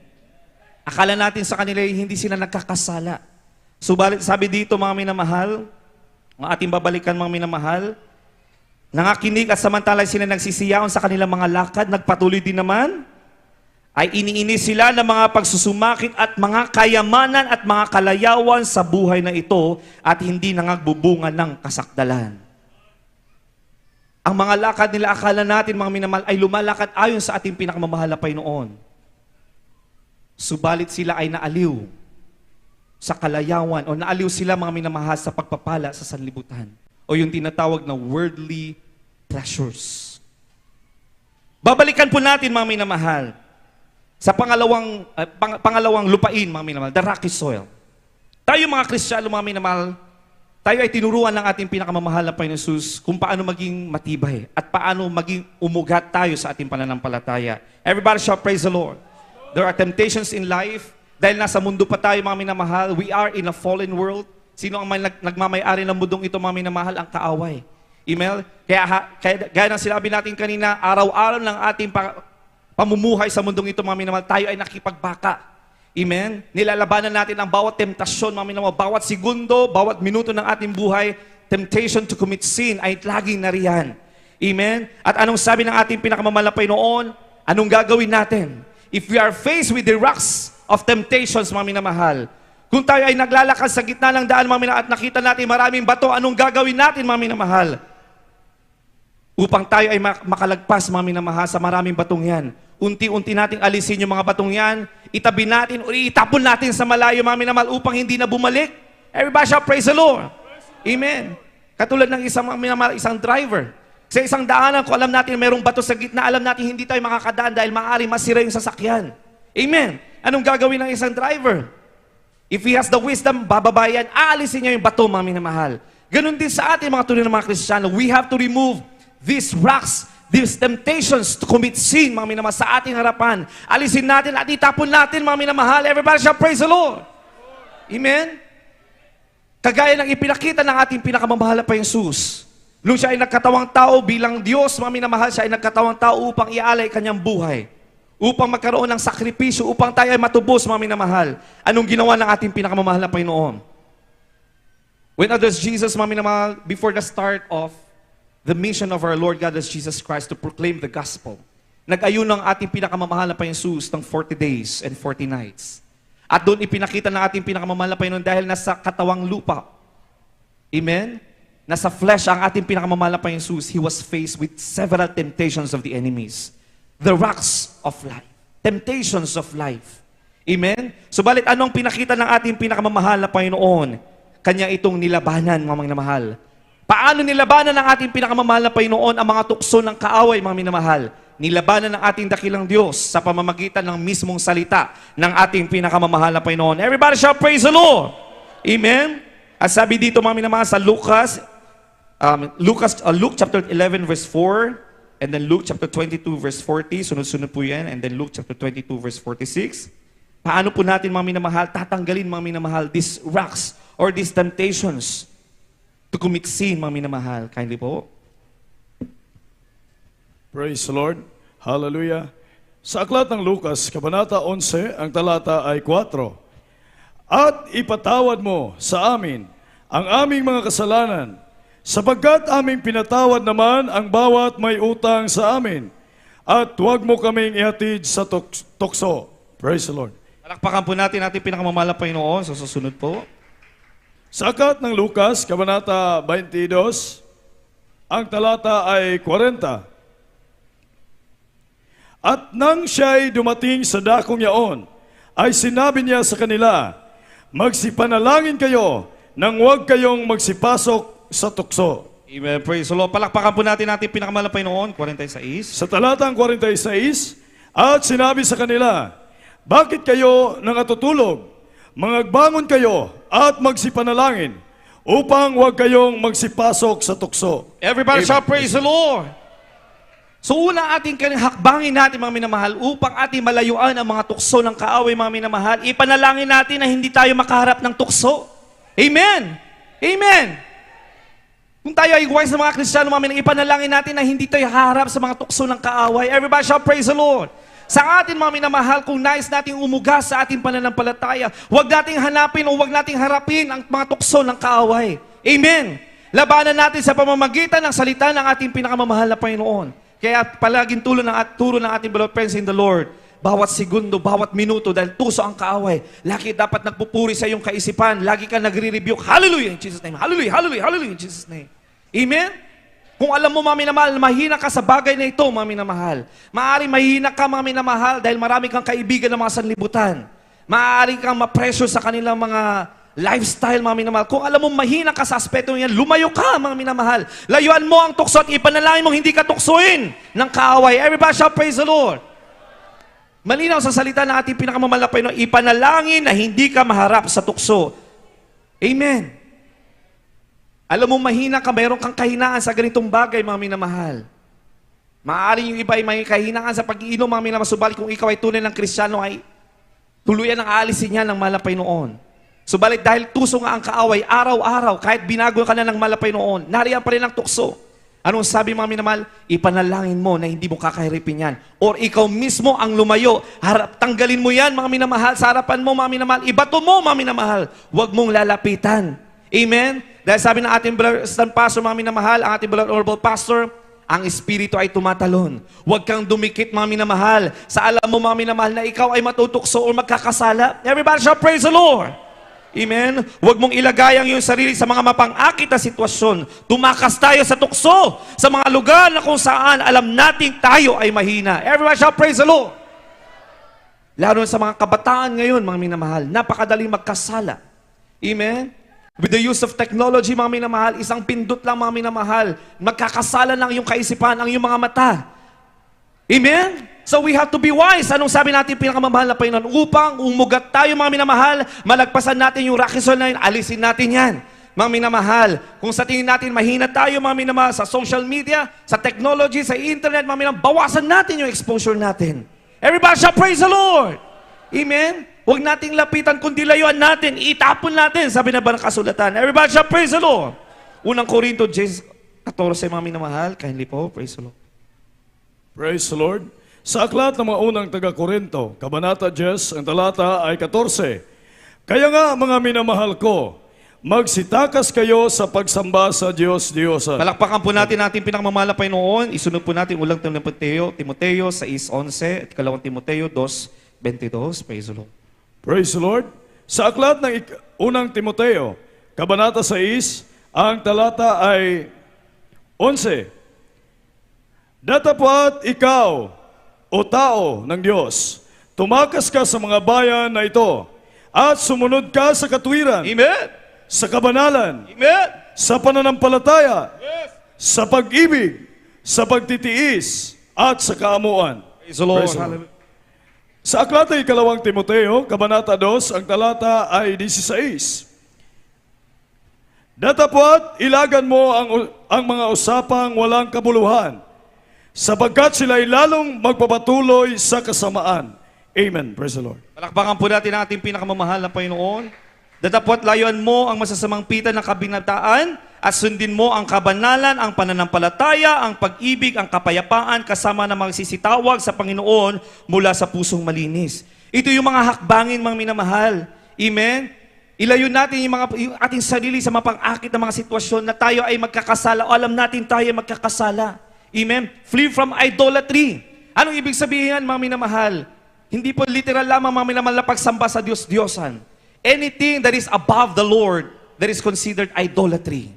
Akala natin sa kanila hindi sila nagkakasala. Subalit sabi dito mga minamahal, ang ating babalikan mga minamahal, nangakinig at samantalay sila nagsisiyaon sa kanilang mga lakad, nagpatuloy din naman, ay iniinis sila ng mga pagsusumakit at mga kayamanan at mga kalayawan sa buhay na ito at hindi nangagbubunga ng kasakdalan. Ang mga lakad nila, akala natin mga minamahal, ay lumalakad ayon sa ating pinakamamahal na Panginoon. Subalit sila ay naaliw sa kalayawan o naaliw sila mga minamahal sa pagpapala sa sanlibutan o yung tinatawag na worldly pleasures. Babalikan po natin mga minamahal sa pangalawang lupain mga minamahal, the rocky soil. Tayo mga Kristiyano mga minamahal, tayo ay tinuruan ng ating pinakamamahal na Panginoon Jesus kung paano maging matibay at paano maging umugat tayo sa ating pananampalataya. Everybody shall praise the Lord. There are temptations in life. Dahil nasa mundo pa tayo mga minamahal, we are in a fallen world. Sino ang nagmamayari ng mundong ito mga minamahal? Ang kaaway. Email? Kaya gaya ng sinabi natin kanina, araw-araw ng ating pamumuhay sa mundong ito mga minamahal, tayo ay nakipagbaka. Amen? Nilalabanan natin ang bawat temptasyon mga minamahal, bawat segundo, bawat minuto ng ating buhay, temptation to commit sin ay laging nariyan. Amen? At anong sabi ng ating pinakamamahal na Panginoon? Anong gagawin natin? If we are faced with the rocks of temptations, mga minamahal, kung tayo ay naglalakad sa gitna ng daan, mga minamahal, at nakita natin maraming bato, anong gagawin natin, mga minamahal? Upang tayo ay makalagpas, mga minamahal, sa maraming batong yan. Unti-unti nating alisin yung mga batong yan, itabi natin o itapon natin sa malayo, mga minamahal, upang hindi na bumalik. Everybody shall praise the Lord. Amen. Katulad ng isang, mga minamahal, isang driver. Sa isang daanan, kung alam natin merong bato sa gitna, alam natin hindi tayo makakadaan dahil maaari masira yung sasakyan. Amen. Anong gagawin ng isang driver? If he has the wisdom, bababayan, aalisin niya yung bato, mga minamahal. Ganon din sa ating mga tunay na mga Kristiyano. We have to remove these rocks, these temptations to commit sin, mga minamahal, sa ating harapan. Alisin natin at itapon natin, mga minamahal. Everybody shall praise the Lord. Amen? Kagaya ng ipinakita ng ating pinakamamahal na Jesus. Nung siya ay nagkatawang tao bilang Diyos, mga minamahal, siya ay nagkatawang tao upang ialay kanyang buhay. Upang magkaroon ng sakripisyo, upang tayo ay matubos, mga minamahal. Anong ginawa ng ating pinakamamahal na Panginoon? When others Jesus, mga minamahal, before the start of the mission of our Lord God as Jesus Christ to proclaim the gospel, nag-ayun ng ating pinakamamahal na Panginoon Jesus ng 40 days and 40 nights. At doon ipinakita ng ating pinakamamahal na Panginoon dahil nasa katawang lupa. Amen? Nasa flesh ang ating pinakamamahal na Panginoon Jesus, He was faced with several temptations of the enemies. The rocks of life. Temptations of life. Amen? Subalit anong pinakita ng ating pinakamamahal na Panginoon? Kanya itong nilabanan, mga minamahal. Paano nilabanan ng ating pinakamamahal na Panginoon ang mga tukso ng kaaway, mga minamahal? Nilabanan ng ating dakilang Diyos sa pamamagitan ng mismong salita ng ating pinakamamahal na Panginoon. Everybody shall praise the Lord. Amen? At sabi dito, mga minamahal, sa Luke chapter 11 verse 4, and then Luke chapter 22 verse 40, sunod-sunod po yan, and then Luke chapter 22 verse 46. Paano po natin, mga minamahal, tatanggalin, mga minamahal, these rocks or these temptations to commit sin, mga minamahal? Kindly po. Praise the Lord. Hallelujah. Sa aklat ng Lucas, Kabanata 11, ang talata ay 4. At ipatawad mo sa amin ang aming mga kasalanan, sapagkat aming pinatawad naman ang bawat may utang sa amin, at huwag mo kaming ihatid sa tukso. Praise the Lord. Palakpakan po natin ating pinakamamahal na Panginoon sa susunod po. Sa aklat ng Lucas, Kabanata 22, ang talata ay 40. At nang siya'y dumating sa dakong yaon, ay sinabi niya sa kanila, magsipanalangin kayo nang huwag kayong magsipasok sa tukso. Amen. Praise the Lord. Palakpakan po natin ating pinakamahal na Panginoon, 46. Sa talatang 46, at sinabi sa kanila, bakit kayo nangatutulog? Mangagbangon kayo at magsipanalangin upang huwag kayong magsipasok sa tukso. Everybody Amen. shall praise the Lord. So una ating hakbangin natin, mga minamahal, upang ating malayuan ang mga tukso ng kaaway, mga minamahal, ipanalangin natin na hindi tayo makaharap ng tukso. Amen. Amen. Kung tayo ay wise na mga Kristiyano, mga minamahal, ipanalangin natin na hindi tayo haharap sa mga tukso ng kaaway. Everybody shall praise the Lord. Sa atin, mga minamahal, kung nais nating umuga sa ating pananampalataya, huwag nating hanapin o huwag nating harapin ang mga tukso ng kaaway. Amen! Labanan natin sa pamamagitan ng salita ng ating pinakamamahal na Panginoon. Kaya palaging turo ng ating beloved friends in the Lord, bawat segundo, bawat minuto, dahil tuso ang kaaway, lagi dapat nagpupuri sa iyong kaisipan, lagi ka nagre-rebuke, hallelujah in Jesus' name, hallelujah, hallelujah, hallelujah in Jesus' name. Amen? Kung alam mo, mga minamahal, mahina ka sa bagay na ito, mga minamahal. Maaaring mahina ka, mga minamahal, dahil marami kang kaibigan ng mga sanlibutan. Maaaring kang ma-pressure sa kanilang mga lifestyle, mga minamahal. Kung alam mo, mahina ka sa aspeto yan, lumayo ka, mga minamahal. Layuan mo ang tukso at ipanalangin mong hindi ka tuksuin ng kaaway. Everybody shall praise the Lord. Malinaw sa salita ng ating pinakamamahal na Panginoon, ipanalangin na hindi ka maharap sa tukso. Amen. Alam mo, mahina ka, mayroon kang kahinaan sa ganitong bagay, mga minamahal. Maaaring yung iba ay may kahinaan sa pag-iinom, mga minamahal. Subalit kung ikaw ay tunay ng Kristiyano, ay tuluyan ang aalisin niya ng malapay noon. Subalit dahil tuso nga ang kaaway, araw-araw, kahit binago ka na ng malapay noon, nariyan pa rin ang tukso. Anong sabi, mga minamahal? Ipanalangin mo na hindi mo kakahiripin yan. Or ikaw mismo ang lumayo. Tanggalin mo yan, mga minamahal, sa harapan mo, mga minamahal. Ibato mo, mga minamahal. Huwag mong lalapitan. Amen? Dahil sabi ng ating beloved pastor, mga minamahal, ang ating beloved honorable pastor, ang espiritu ay tumatalon. Huwag kang dumikit, mga minamahal, sa alam mo, mga minamahal, na ikaw ay matutukso o magkakasala. Everybody shall praise the Lord. Amen? Huwag mong ilagay ang iyong sarili sa mga mapang-akit na sitwasyon. Tumakas tayo sa tukso, sa mga lugar na kung saan alam nating tayo ay mahina. Everybody shall praise the Lord. Lalo sa mga kabataan ngayon, mga minamahal, napakadaling magkasala. Amen? With the use of technology, mga minamahal, isang pindot lang, mga minamahal, magkakasala ng iyong kaisipan, ang iyong mga mata. Amen? So we have to be wise. Anong sabi natin pinakamamahal na Panginoon? Upang umugat tayo, mga minamahal, malagpasan natin yung rakisol na yun, alisin natin yan. Mga minamahal, kung sa tingin natin mahina tayo, mga minamahal, sa social media, sa technology, sa internet, mga minamahal, bawasan natin yung exposure natin. Everybody shall praise the Lord. Amen? Huwag nating lapitan, kundi layuan natin, itapon natin, sabi na ba ng kasulatan. Everybody shall praise the Lord. Unang Korinto 14, mga minamahal, kindly po, praise the Lord. Praise the Lord. Sa aklat ng mga unang taga-Korinto, Kabanata 10, ang talata ay 14. Kaya nga, mga minamahal ko, magsitakas kayo sa pagsamba sa Diyos-Diyosan. Palakpakan po natin ating pinakamamahal na Panginoon. Isunod po natin ulang Timoteo 6:11 at 2 Timoteo 2:22. Praise the Lord. Praise the Lord. Sa aklat ng unang Timoteo, Kabanata 6, ang talata ay 11. Datapwat ikaw, o tao ng Diyos, tumakas ka sa mga bayan na ito at sumunod ka sa katwiran, Amen. sa kabanalan, Amen. sa pananampalataya, Yes. sa pag-ibig, sa pagtitiis, at sa kaamuan. Praise the Lord. Praise the Lord. Hallelujah. Sa aklat ng ikalawang Timoteo, Kabanata 2, ang talata ay 16. Datapwat ilagan mo ang mga usapang walang kabuluhan, sapagkat sila ay lalong magpapatuloy sa kasamaan. Amen. Praise the Lord. Palakpakan po natin ang ating pinakamamahal na Panginoon. Datapwat layuan mo ang masasamang pita ng kabinataan at sundin mo ang kabanalan, ang pananampalataya, ang pag-ibig, ang kapayapaan kasama ng magsisitawag sa Panginoon mula sa pusong malinis. Ito yung mga hakbangin, mga minamahal. Amen? Ilayo natin yung ating sarili sa mapang-akit na mga sitwasyon na tayo ay magkakasala o alam natin tayo ay magkakasala. Amen? Flee from idolatry. Anong ibig sabihin, mga minamahal? Hindi po literal lamang, mga minamahal, na pagsamba sa Diyos-Diyosan. Anything that is above the Lord, that is considered idolatry.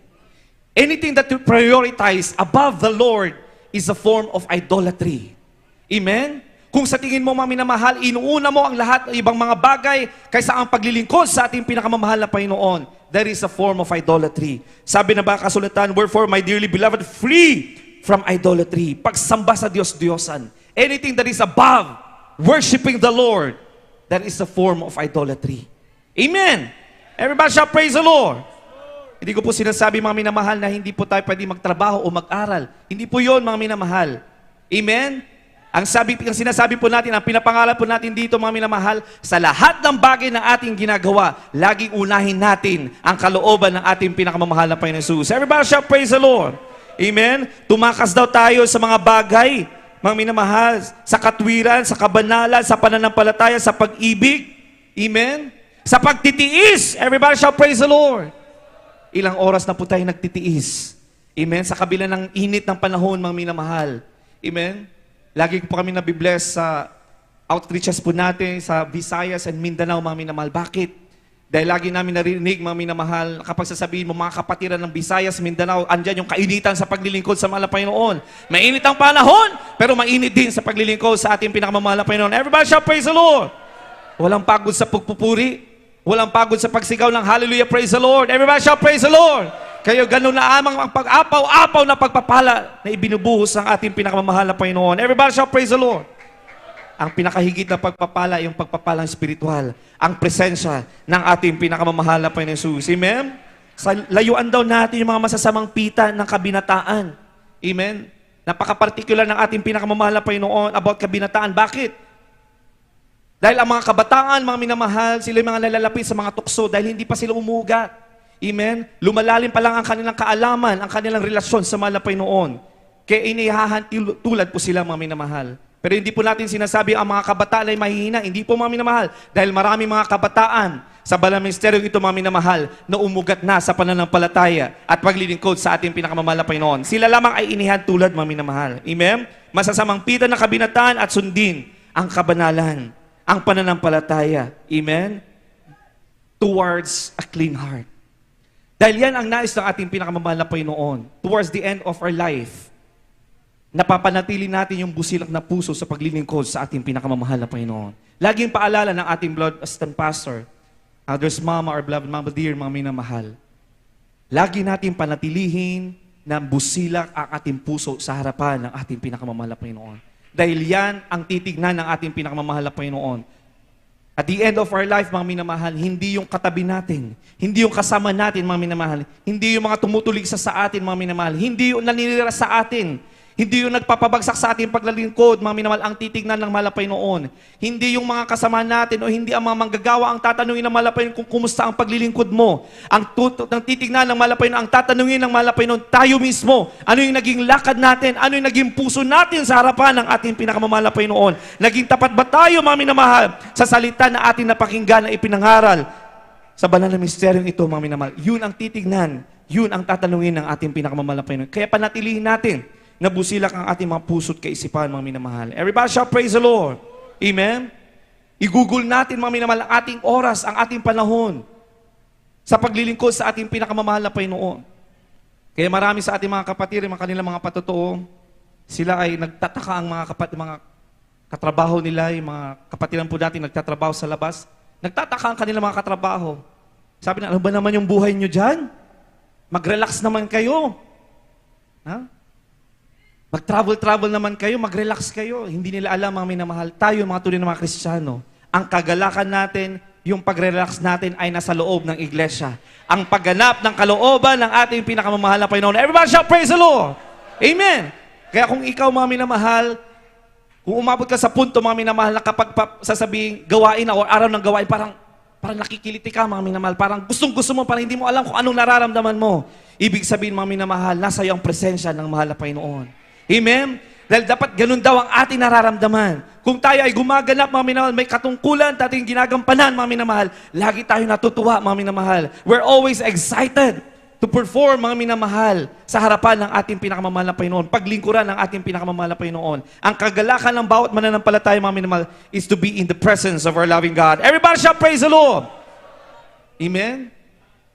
Anything that you prioritize above the Lord is a form of idolatry. Amen? Kung sa tingin mo, mga minamahal, inuuna mo ang lahat ng ibang mga bagay kaysa ang paglilingkod sa ating pinakamamahal na Panginoon, that is a form of idolatry. Sabi na ba kasulatan, wherefore, my dearly beloved, flee from idolatry. Pagsamba sa Diyos-Diyosan. Anything that is above worshiping the Lord, that is a form of idolatry. Amen. Everybody shall praise the Lord. Hindi ko po sinasabi, mga minamahal, na hindi po tayo pwede magtrabaho o mag-aral. Hindi po yon, mga minamahal. Amen? Ang sinasabi po natin, ang pinapangalan po natin dito, mga minamahal, sa lahat ng bagay na ating ginagawa, laging unahin natin ang kalooban ng ating pinakamamahal na Panginoon Jesus. Everybody shall praise the Lord. Amen? Tumakas daw tayo sa mga bagay mga minamahal, sa katwiran, sa kabanalan, sa pananampalataya, sa pag-ibig. Amen? Sa pagtitiis. Everybody shall praise the Lord. Ilang oras na po tayo nagtitiis. Amen? Sa kabila ng init ng panahon, mga minamahal. Amen? Lagi po kami nabibless sa outreaches po natin sa Visayas and Mindanao, mga minamahal. Bakit? Dahil lagi namin narinig, mga minamahal, kapag sasabihin mo, mga kapatiran ng Visayas, Mindanao, andyan yung kainitan sa paglilingkod sa mahal na Panginoon. Mainit ang panahon, pero mainit din sa paglilingkod sa ating pinakamamahal na Panginoon. Everybody shall praise the Lord. Walang pagod sa pagpupuri. Walang pagod sa pagsigaw ng hallelujah, praise the Lord. Everybody shall praise the Lord. Kayo ganun na amang ang pag-apaw-apaw na pagpapala na ibinubuhos ng ating pinakamamahal na Panginoon. Everybody shall praise the Lord. Ang pinakahigit na pagpapala, yung pagpapalang spiritual, ang presensya ng ating pinakamamahal na Panginoon Jesus. Amen? Sa layuan daw natin yung mga masasamang pita ng kabinataan. Amen? Napaka-particular ng ating pinakamamahal na Panginoon about kabinataan. Bakit? Dahil ang mga kabataan, mga minamahal, sila yung mga nalalapit sa mga tukso dahil hindi pa sila umugat. Amen? Lumalalim pa lang ang kanilang kaalaman, ang kanilang relasyon sa mahal na Panginoon. Kaya inihahan tulad po sila, mga minamahal. Pero hindi po natin sinasabi ang mga kabataan ay mahihina. Hindi po, mga minamahal. Dahil maraming mga kabataan sa balang ministeryo ito, mga minamahal, na umugat na sa pananampalataya at paglilingkod sa ating pinakamamahal na Panginoon. Sila lamang ay inihan tulad, mga minamahal. Amen? Masasamang pita na kabinataan at sundin ang kabanalan, ang pananampalataya. Amen? Towards a clean heart. Dahil yan ang nais ng ating pinakamamahal na Panginoon. Towards the end of our life, napapanatili natin yung busilak na puso sa paglilingkod sa ating pinakamamahal na Panginoon. Laging paalala ng ating blood assistant pastor, Elders Mama or beloved Mama Dear, mga minamahal, lagi natin panatilihin na busilak ang ating puso sa harapan ng ating pinakamamahal na Panginoon. Dahil yan ang titignan ng ating pinakamamahal na Panginoon. At the end of our life, mga minamahal, hindi yung katabi natin, hindi yung kasama natin, mga minamahal, hindi yung mga tumutulig sa atin, mga minamahal, hindi yung naninira sa atin, hindi yung nagpapabagsak sa ating paglalingkod, mga minamahal, ang titignan ng mahal na Panginoon. Hindi yung mga kasama natin o hindi ang mga manggagawa ang tatanungin ng mahal na Panginoon kung kumusta ang paglilingkod mo. Ang titignan ng mahal na Panginoon, ang tatanungin ng mahal na Panginoon, tayo mismo. Ano yung naging lakad natin? Ano yung naging puso natin sa harapan ng ating pinakamamahal na Panginoon? Naging tapat ba tayo, mga minamahal, sa salita na ating napakinggan na ipinangaral sa banal na misteryong ito, mga minamahal? Yun ang titignan. Yun ang tatanungin ng ating pinakamamahal na Panginoon. Kaya panatilihin natin na busilak ang ating mga puso't kaisipan, mga minamahal. Everybody shall praise the Lord. Amen? I-google natin, mga minamahal, ang ating oras, ang ating panahon sa paglilingkod sa ating pinakamamahal na Panginoon. Kaya marami sa ating mga kapatid, mga kanilang mga patotoo, sila ay nagtataka ang mga katrabaho nila, yung mga kapatiran po dati nagtatrabaho sa labas. Nagtataka ang kanilang mga katrabaho. Sabi na, ano ba naman yung buhay nyo dyan? Mag-relax naman kayo. Ha? Mag-travel naman kayo, mag-relax kayo. Hindi nila alam, mga minamahal, tayo, mga tunay na mga Kristiyano, ang kagalakan natin, yung pag-relax natin ay nasa loob ng iglesia. Ang pagganap ng kalooban ng ating pinakamamahal na Panginoon. Everybody shall praise the Lord. Amen. Kaya kung ikaw, mga minamahal, kung umabot ka sa punto, mga minamahal, na kapag sasabing gawain na o araw ng gawain, parang nakikiliti ka, mga minamahal. Parang gustong-gusto mo, parang hindi mo alam kung anong nararamdaman mo. Ibig sabihin, mga minamahal, nasa iyo ang presensya ng mahal na Panginoon. Amen? Dahil dapat ganun daw ang ating nararamdaman. Kung tayo ay gumaganap, mga minamahal, may katungkulan, ating ginagampanan, mga minamahal, lagi tayo natutuwa, mga minamahal. We're always excited to perform, mga minamahal, sa harapan ng ating pinakamamahal na Panginoon, paglingkuran ng ating pinakamamahal na Panginoon. Ang kagalakan ng bawat mananampalataya, mga minamahal, is to be in the presence of our loving God. Everybody shall praise the Lord. Amen?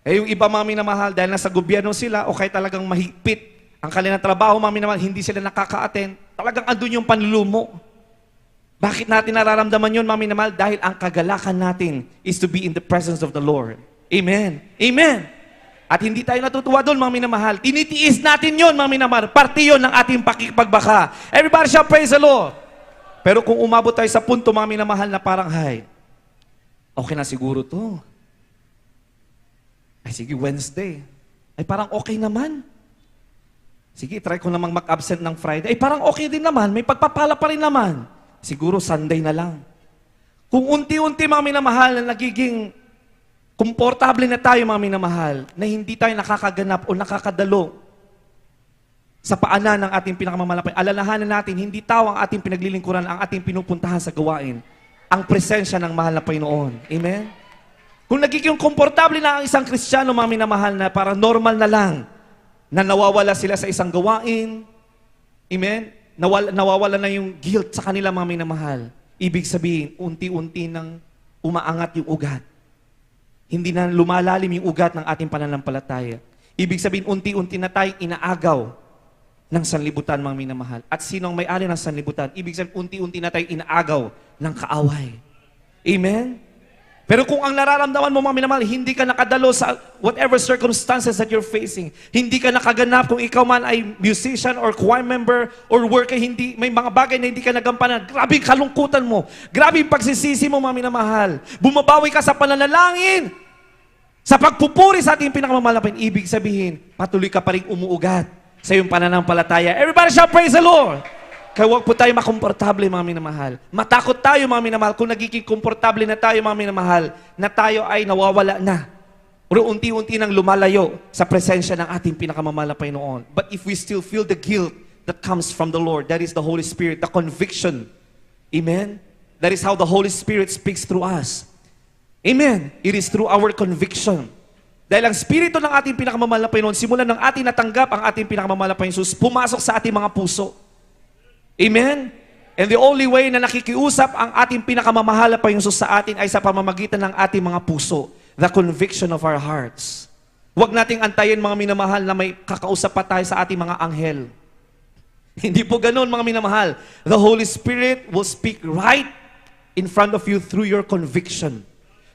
Eh yung iba, mga minamahal, dahil nasa gobyerno sila o kaya talagang mahigpit ang kanilang trabaho, mga minamahal, hindi sila nakaka-attend, talagang andun yung panlulumo. Bakit natin nararamdaman yun, mga minamahal? Dahil ang kagalakan natin is to be in the presence of the Lord. Amen. Amen. At hindi tayo natutuwa doon, mga minamahal. Tinitiis natin yun, mga minamahal. Parte yun ng ating pakikipagbaka. Everybody shall praise the Lord. Pero kung umabot tayo sa punto, mga minamahal, na parang, hay, okay na siguro to. Ay, sige, Wednesday. Ay, parang okay naman. Sige, try ko namang mag-absent ng Friday. Ay, parang okay din naman. May pagpapala pa rin naman. Siguro Sunday na lang. Kung unti-unti, mga minamahal, na nagiging komportable na tayo, mga minamahal, na hindi tayo nakakaganap o nakakadalo sa paanan ng ating pinakamamalapay. Alalahanan natin, hindi tao ang ating pinaglilingkuran, ang ating pinupuntahan sa gawain. Ang presensya ng mahal na Panginoon. Amen? Kung nagiging komportable na ang isang Kristiyano, mga minamahal, na para normal na lang, na nawawala sila sa isang gawain, amen? Nawawala na yung guilt sa kanila, mga minamahal. Ibig sabihin, unti-unti nang umaangat yung ugat. Hindi na lumalalim yung ugat ng ating pananampalataya. Ibig sabihin, unti-unti na tayong inaagaw ng sanlibutan, mga minamahal. At sino ang may-ari ng sanlibutan? Ibig sabihin, unti-unti na tayong inaagaw ng kaaway. Amen? Pero kung ang nararamdaman mo, mga minamahal, hindi ka nakadalo sa whatever circumstances that you're facing, hindi ka nakaganap kung ikaw man ay musician or choir member or worker, hindi, may mga bagay na hindi ka nagampanan, grabe yung kalungkutan mo, grabe yung pagsisisi mo, mga minamahal. Bumabawi ka sa pananalangin, sa pagpupuri sa ating pinakamamalapin, ibig sabihin, patuloy ka pa rin umuugat sa iyong pananampalataya. Everybody shout, praise the Lord! Kaya huwag po tayo makomportable, mga minamahal. Matakot tayo, mga minamahal, kung nagiging komportable na tayo, mga minamahal, na tayo ay nawawala na. O unti-unti nang lumalayo sa presensya ng ating pinakamamahal na Panginoon. But if we still feel the guilt that comes from the Lord, that is the Holy Spirit, the conviction. Amen? That is how the Holy Spirit speaks through us. Amen? It is through our conviction. Dahil ang Espiritu ng ating pinakamamahal na Panginoon, simulan ng ating natanggap ang ating pinakamamahal na Panginoon Jesus, pumasok sa ating mga puso. Amen? And the only way na nakikiusap ang ating pinakamamahal na Panginoon Jesus sa atin ay sa pamamagitan ng ating mga puso. The conviction of our hearts. Huwag nating antayin, mga minamahal, na may kakausap pa tayo sa ating mga anghel. Hindi po ganoon, mga minamahal. The Holy Spirit will speak right in front of you through your conviction.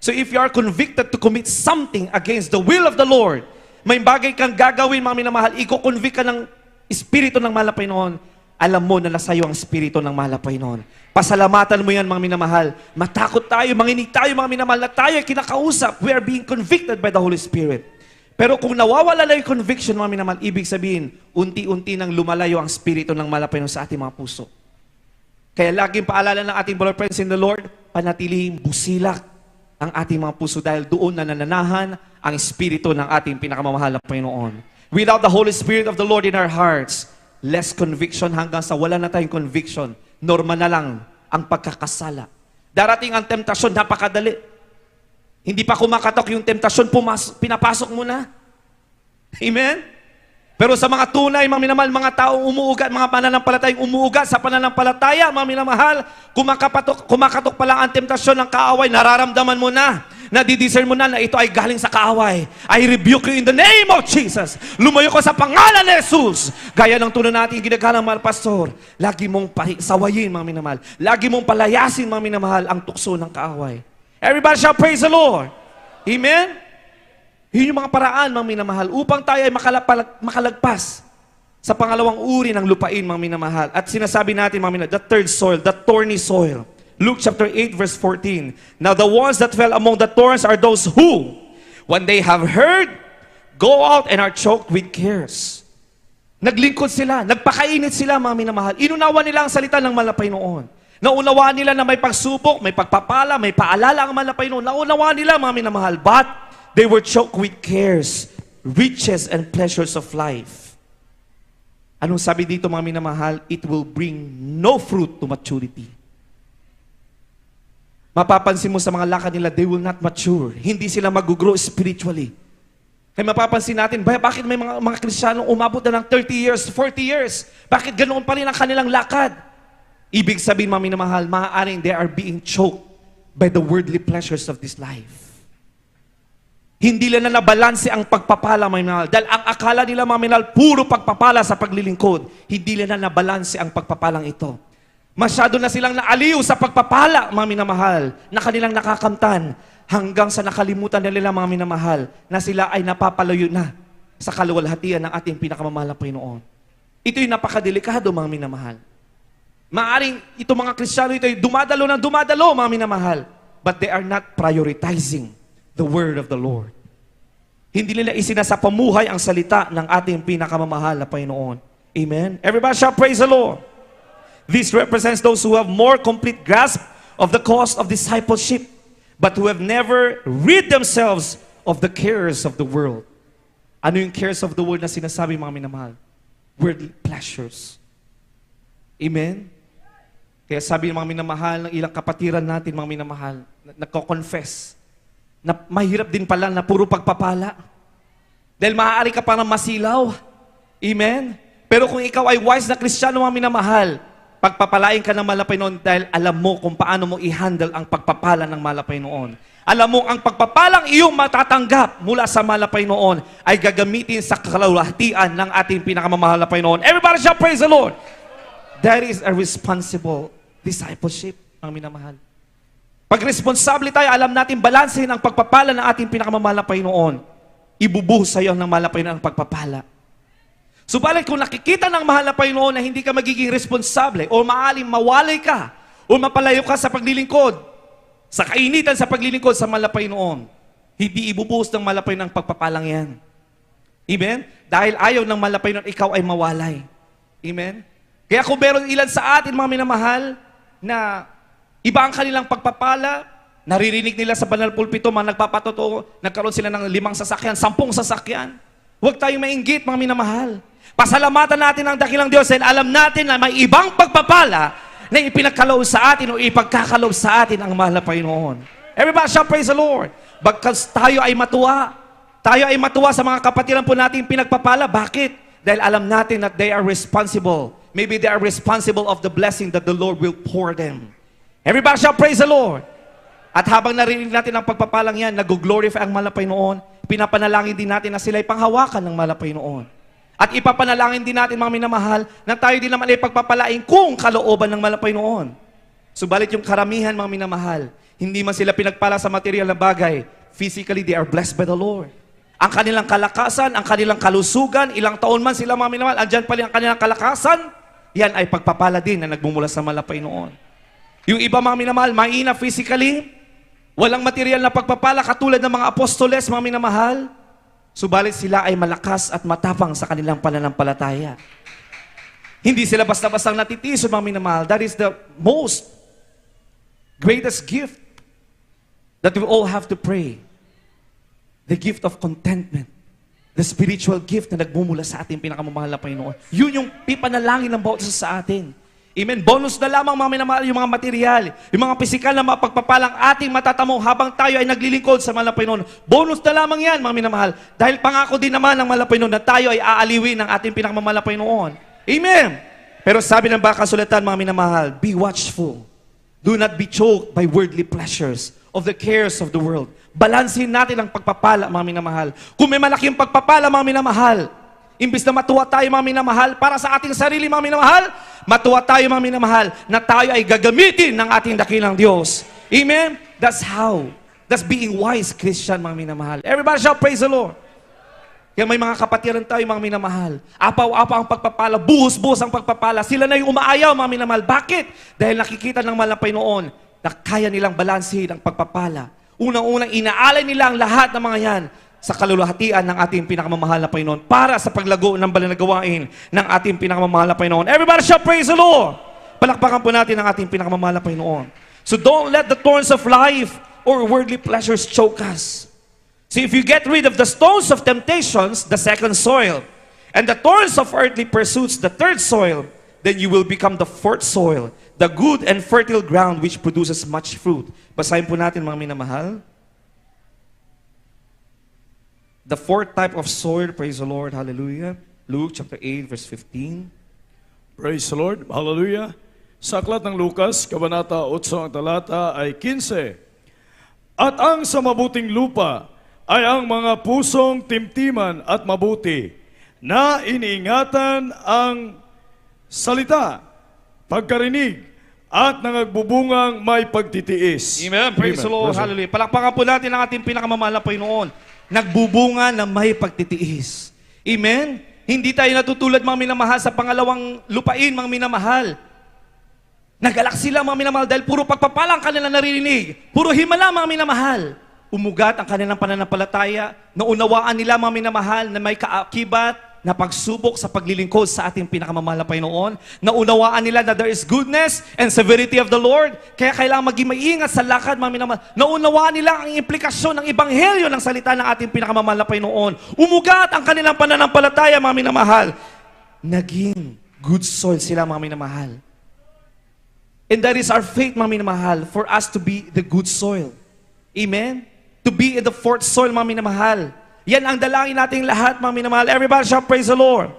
So if you are convicted to commit something against the will of the Lord, may bagay kang gagawin, mga minamahal, iko-convict ka ng Espiritu ng mahal na Panginoon, alam mo na nasa iyo ang Espiritu ng mahal na Panginoon. Pasalamatan mo yan, mga minamahal. Matakot tayo, manginig tayo, mga minamahal, na tayo ay kinakausap. We are being convicted by the Holy Spirit. Pero kung nawawala na yung conviction, mga minamahal, ibig sabihin, unti-unti nang lumalayo ang Espiritu ng mahal na Panginoon sa ating mga puso. Kaya laging paalala ng ating brother friends in the Lord, panatilihing busilak ang ating mga puso dahil doon na nananahan ang Espiritu ng ating pinakamamahal na Panginoon. Without the Holy Spirit of the Lord in our hearts, less conviction hanggang sa wala na tayong conviction, normal na lang ang pagkakasala. Darating ang temptasyon, napakadali. Hindi pa kumakatok yung temptasyon, pinapasok mo na. Amen? Pero sa mga tunay, mga minamahal, mga taong umuugat, mga pananampalatayang umuugat sa pananampalataya, mga minamahal, kumakatok pa lang ang temptasyon ng kaaway, nararamdaman mo na, nadidiscern mo na ito ay galing sa kaaway. I rebuke you in the name of Jesus. Lumayo ka sa pangalan ni Jesus. Gaya ng tunay natin ginagalang, mahal pastor, lagi mong sawayin, mga minamahal. Lagi mong palayasin, mga minamahal, ang tukso ng kaaway. Everybody shall praise the Lord. Amen? Yun yung mga paraan, mga minamahal, upang tayo ay makalagpas sa pangalawang uri ng lupain, mga minamahal. At sinasabi natin, mga minamahal, the third soil, the thorny soil. Luke chapter 8, verse 14. Now the ones that fell among the thorns are those who, when they have heard, go out and are choked with cares. Naglingkod sila, nagpakainit sila, mga minamahal. Inunawa nila ang salita ng malapay noon. Naunawaan nila na may pagsubok, may pagpapala, may paalala ang malapay noon. Naunawaan nila, mga minamahal. But they were choked with cares, riches, and pleasures of life. Anong sabi dito, mga minamahal? It will bring no fruit to maturity. Mapapansin mo sa mga lakad nila, they will not mature. Hindi sila mag-grow spiritually. Kaya mapapansin natin, bakit may mga Kristiyanong umabot na ng 30 years, 40 years? Bakit ganoon pa rin ang kanilang lakad? Ibig sabihin, mga minamahal, maaaring they are being choked by the worldly pleasures of this life. Hindi nila na nabalanse ang pagpapala, mga minamahal. Dahil ang akala nila, mga minamahal, puro pagpapala sa paglilingkod. Hindi nila na nabalanse ang pagpapalang ito. Masyado na silang naaliw sa pagpapala, mga minamahal, na kanilang nakakamtan hanggang sa nakalimutan na nila, mga minamahal, na sila ay napapalayo na sa kaluwalhatian ng ating pinakamamahal na Panginoon. Ito'y napakadelikado, mga minamahal. Maaring itong mga Kristiyano ito ay dumadalo, mga minamahal, but they are not prioritizing the word of the Lord. Hindi nila isinasapamuhay ang salita ng ating pinakamamahal na Panginoon. Amen? Everybody shall praise the Lord. This represents those who have more complete grasp of the cost of discipleship, but who have never rid themselves of the cares of the world. Ano yung cares of the world na sinasabi, mga minamahal? worldly pleasures. Amen? Kaya sabi ng mga minamahal, ng ilang kapatiran natin, mga minamahal, nagko-confess, na mahirap din pala na puro pagpapala. Dahil maaari ka parang masilaw. Amen? Pero kung ikaw ay wise na Kristiyano, mga minamahal, pagpapalain ka ng malapay noon dahil alam mo kung paano mo i-handle ang pagpapala ng malapay noon. Alam mo, ang pagpapalang iyong matatanggap mula sa malapay noon ay gagamitin sa kalawahatian ng ating pinakamamahal na Panginoon. Everybody shall praise the Lord. That is a responsible discipleship, ang minamahal. Pag responsable tayo, alam natin balansehin ang pagpapala ng ating pinakamamahal na Panginoon. Ibubuhos sa iyo ng malapay na ang pagpapala. Subalit kung nakikita ng mahal na Panginoon na hindi ka magiging responsable o maaling mawalay ka o mapalayo ka sa paglilingkod, sa kainitan sa paglilingkod sa mahal na Panginoon, hindi ibubuhos ng malapay ng pagpapalang yan. Amen? Dahil ayaw ng mahal na Panginoon, ikaw ay mawalay. Amen? Kaya kung meron ilan sa atin, mga minamahal, na iba ang kanilang pagpapala, naririnig nila sa banal pulpito, mga nagpapatotoo, nagkaroon sila ng 5 sasakyan, 10 sasakyan. Huwag tayong mainggit, mga minamahal. Pasalamatan natin ang dakilang Diyos dahil alam natin na may ibang pagpapala na ipinagkaloob sa atin o ipagkakaloob sa atin ang mahal na Panginoon. Everybody shall praise the Lord. Bagkas tayo ay matuwa. Tayo ay matuwa sa mga kapatiran po natin pinagpapala. Bakit? Dahil alam natin that they are responsible. Maybe they are responsible of the blessing that the Lord will pour them. Everybody shall praise the Lord. At habang narinig natin ang pagpapalang yan, nag-glorify ang mahal na Panginoon, pinapanalangin din natin na sila'y panghawakan ng mahal na Panginoon. At ipapanalangin din natin, mga minamahal, na tayo din naman ay pagpapalain kung kalooban ng mahal na Panginoon. Subalit yung karamihan, mga minamahal, hindi man sila pinagpala sa material na bagay. Physically, they are blessed by the Lord. Ang kanilang kalakasan, ang kanilang kalusugan, ilang taon man sila, mga minamahal, andyan pala ang kanilang kalakasan, yan ay pagpapala din na nagmumula sa mahal na Panginoon. Yung iba, mga minamahal, mahina physically, walang material na pagpapala katulad ng mga apostoles, mga minamahal, subalit sila ay malakas at matapang sa kanilang pananampalataya. Hindi sila basta-bastang natitiis, mga minamahal. That is the most greatest gift that we all have to pray. The gift of contentment. The spiritual gift na nagmumula sa ating pinakamamahal na Panginoon. Yun yung pipanalangin ng bawat isa sa atin. Amen. Bonus na lamang, mga minamahal, yung mga material, yung mga pisikal na mga pagpapalang ating matatamo habang tayo ay naglilingkod sa mahal na Panginoon. Bonus na lamang yan, mga minamahal. Dahil pangako din naman ng mahal na Panginoon na tayo ay aaliwin ng ating pinakamamahal na Panginoon. Amen. Pero sabi ng kasulatan, mga minamahal, be watchful. Do not be choked by worldly pleasures of the cares of the world. Balansin natin ang pagpapala, mga minamahal. Kung may malaking pagpapala, mga minamahal, imbis na matuwa tayo, mga minamahal, para sa ating sarili, mga minamahal, matuwa tayo, mga minamahal, na tayo ay gagamitin ng ating dakilang Diyos. Amen? That's how. That's being wise Christian, mga minamahal. Everybody shall praise the Lord. Kaya may mga kapatiran tayo, mga minamahal. Apaw-apaw ang pagpapala, buhos-buhos ang pagpapala. Sila na yung umaayaw, mga minamahal. Bakit? Dahil nakikita ng mahal na Panginoon na kaya nilang balansehin ang pagpapala. Unang-unang inaalay nila ang lahat ng mga yan sa kaluluhatian ng ating pinakamamahal na Panginoon para sa paglago ng banal na gawain ng ating pinakamamahal na Panginoon. Everybody shall praise the Lord! Palakpakan po natin ang ating pinakamamahal na Panginoon. So don't let the thorns of life or worldly pleasures choke us. See, if you get rid of the stones of temptations, the second soil, and the thorns of earthly pursuits, the third soil, then you will become the fourth soil, the good and fertile ground which produces much fruit. Basahin po natin, mga minamahal. The fourth type of soil, praise the Lord, hallelujah. Luke chapter 8, verse 15. Praise the Lord, hallelujah. Sa aklat ng Lucas, Kabanata 8, ang talata ay 15. At ang sa mabuting lupa ay ang mga pusong timtiman at mabuti, na iniingatan ang salita, pagkarinig, at nangagbubungang may pagtitiis. Amen. Praise the Lord, hallelujah. Palakpakan po natin ang ating pinakamamahal na Panginoon. Nagbubunga na may pagtitiis. Amen? Hindi tayo natutulad, mga minamahal, sa pangalawang lupain, mga minamahal. Nagalak sila, mga minamahal, dahil puro pagpapala ang kanilang naririnig. Puro himala, mga minamahal. Umugat ang kanilang pananampalataya. Naunawaan nila, mga minamahal, na may kaakibat na pagsubok sa paglilingkod sa ating pinakamamahal na Panginoon. Naunawaan nila na there is goodness and severity of the Lord. Kaya kailangan maging maingat sa lakad, mga minamahal. Naunawaan nila ang implikasyon ng ebanghelyo ng salita ng ating pinakamamahal na Panginoon. Umugat ang kanilang pananampalataya, mga minamahal. naging good soil sila, mga minamahal. And that is our faith, mga minamahal, for us to be the good soil. Amen? To be in the fourth soil, mga minamahal. Yan ang dalangin nating lahat, mga minamahal. Everybody shall praise the Lord.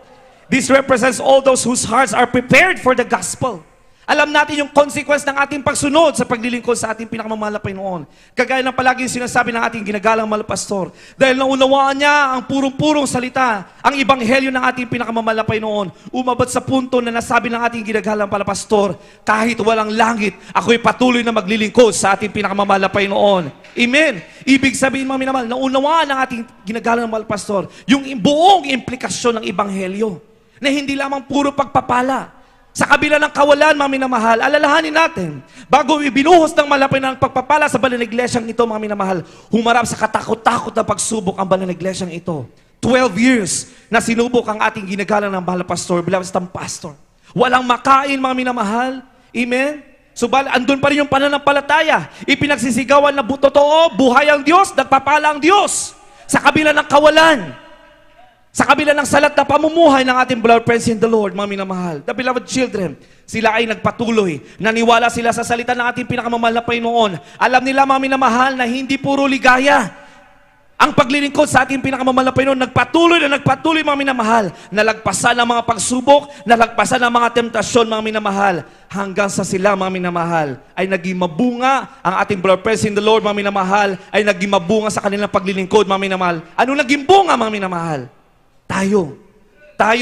This represents all those whose hearts are prepared for the gospel. Alam natin yung consequence ng ating pagsunod sa paglilingkod sa ating pinakamamahal na Panginoon. Kagaya ng palaging sinasabi ng ating ginagalang mahal pastor. Dahil naunawaan niya ang purong-purong salita, ang ebanghelyo ng ating pinakamamahal na Panginoon, umabot sa punto na nasabi ng ating ginagalang mahal pastor, kahit walang langit, ako'y patuloy na maglilingkod sa ating pinakamamahal na Panginoon. Amen. Ibig sabihin, mga minamahal, naunawaan ng ating ginagalang mahal pastor, yung buong implikasyon ng ebanghelyo, na hindi lamang puro pagpapala. Sa kabila ng kawalan, mga minamahal, alalahanin natin, bago ibinuhos ng malapay ng pagpapala sa banal na iglesyang ito, mga minamahal, humarap sa katakot-takot na pagsubok ang banal na iglesyang ito. 12 years na sinubok ang ating ginagalang ng mahal na pastor, beloved pastor. Walang makain, mga minamahal. Amen? Subalit, andun pa rin yung pananampalataya. Ipinagsisigawan na totoo, buhay ang Diyos, nagpapala ang Diyos. Sa kabila ng kawalan, sa kabila ng salat na pamumuhay ng ating beloved friends in the Lord, mga minamahal, the beloved children, sila ay nagpatuloy. Naniwala sila sa salita ng ating pinakamamahal na Panginoon. Alam nila, mga minamahal, na hindi puro ligaya ang paglilingkod sa ating pinakamamahal na Panginoon. Nagpatuloy, mga minamahal. Nalagpasan ang mga pagsubok, nalagpasan ang mga temptasyon, mga minamahal. Hanggang sa sila, mga minamahal, ay naging mabunga ang ating beloved friends in the Lord, mga minamahal, ay naging mabunga sa kanilang paglilingkod, mga minamahal. Ano naging bunga, mga minamahal? Tayo,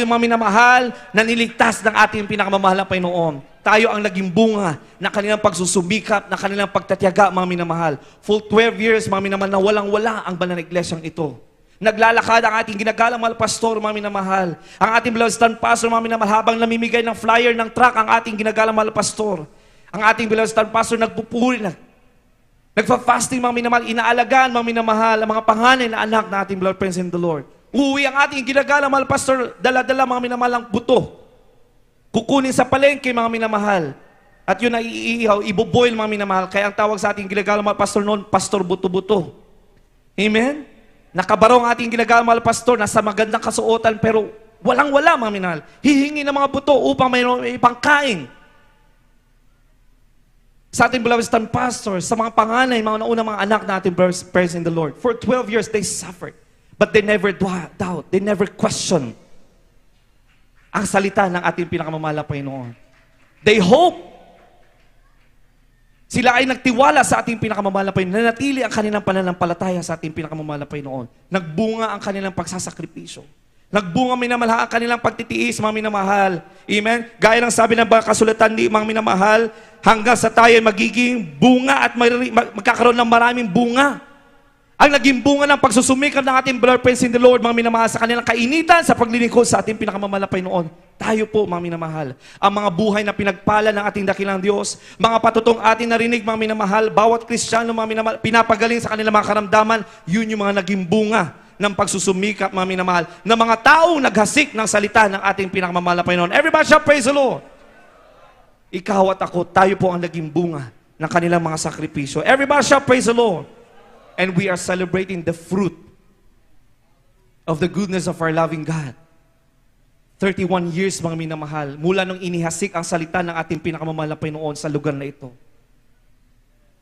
mga minamahal, na niligtas ng ating pinakamamahal na Panginoon. Tayo ang naging bunga ng kanilang pagsusumikap, ng kanilang pagtatyaga, mga minamahal. Full 12 years, mga minamahal, na walang-wala ang banal na iglesyang ito. Naglalakad ang ating ginagalang mahal pastor, mga minamahal. Ang ating beloved stand pastor, mga minamahal, habang namimigay ng flyer ng truck ang ating ginagalang mahal pastor. Ang ating beloved stand pastor, nagpupuri na. Nagfa-fasting, mga minamahal, inaalagaan, mga minamahal, ang mga panganay na anak na ating beloved friends in the Lord. Uwi ang ating ginagalang mahal pastor, dala-dala, mga minamahal, ang buto. Kukunin sa palengke, mga minamahal. At yun ay iihaw, iboboil, mga minamahal. Kaya ang tawag sa ating ginagalang mahal pastor noon, Pastor Buto-Buto. Amen? Nakabarong ang ating ginagalang mahal pastor, nasa magandang kasuotan, pero walang-wala, mga minamahal. Hihingi ng mga buto upang may pangkain. Sa ating beloved stand pastor, sa mga panganay, mga naunang mga anak na ating prayers in the Lord. For 12 years, they suffered. But they never doubt, they never question ang salita ng ating pinakamamahal na Panginoon. They hope. Sila ay nagtiwala sa ating pinakamamahal na Panginoon. Nanatili ang kanilang pananampalataya sa ating pinakamamahal na Panginoon. Nagbunga ang kanilang pagsasakripisyo. Nagbunga, minamahal, ang kanilang pagtitiis, mga minamahal. Amen? Gaya ng sabi ng kasulatan ni mga minamahal, hanggang sa tayo magiging bunga at magkakaroon ng maraming bunga. Ang naging bunga ng pagsusumikap ng ating beloved friends in the Lord, mga minamahal, sa kanilang kainitan sa paglilingkod sa ating pinakamamahal na Panginoon. Tayo po, mga minamahal, ang mga buhay na pinagpala ng ating dakilang Diyos, mga patutong ating narinig, mga minamahal, bawat Kristiyano, mga minamahal, pinapagaling sa kanilang mga karamdaman, yun yung mga naging bunga ng pagsusumikap, mga minamahal, ng mga taong naghasik ng salita ng ating pinakamamahal na Panginoon. Everybody shall praise the Lord. Ikaw at ako, tayo po ang naging bunga ng kanilang mga sakripisyo. Everybody shall praise the Lord. And we are celebrating the fruit of the goodness of our loving God. 31 years, mga minamahal, mula nung inihasik ang salita ng ating pinakamamahal na Panginoon sa lugar na ito.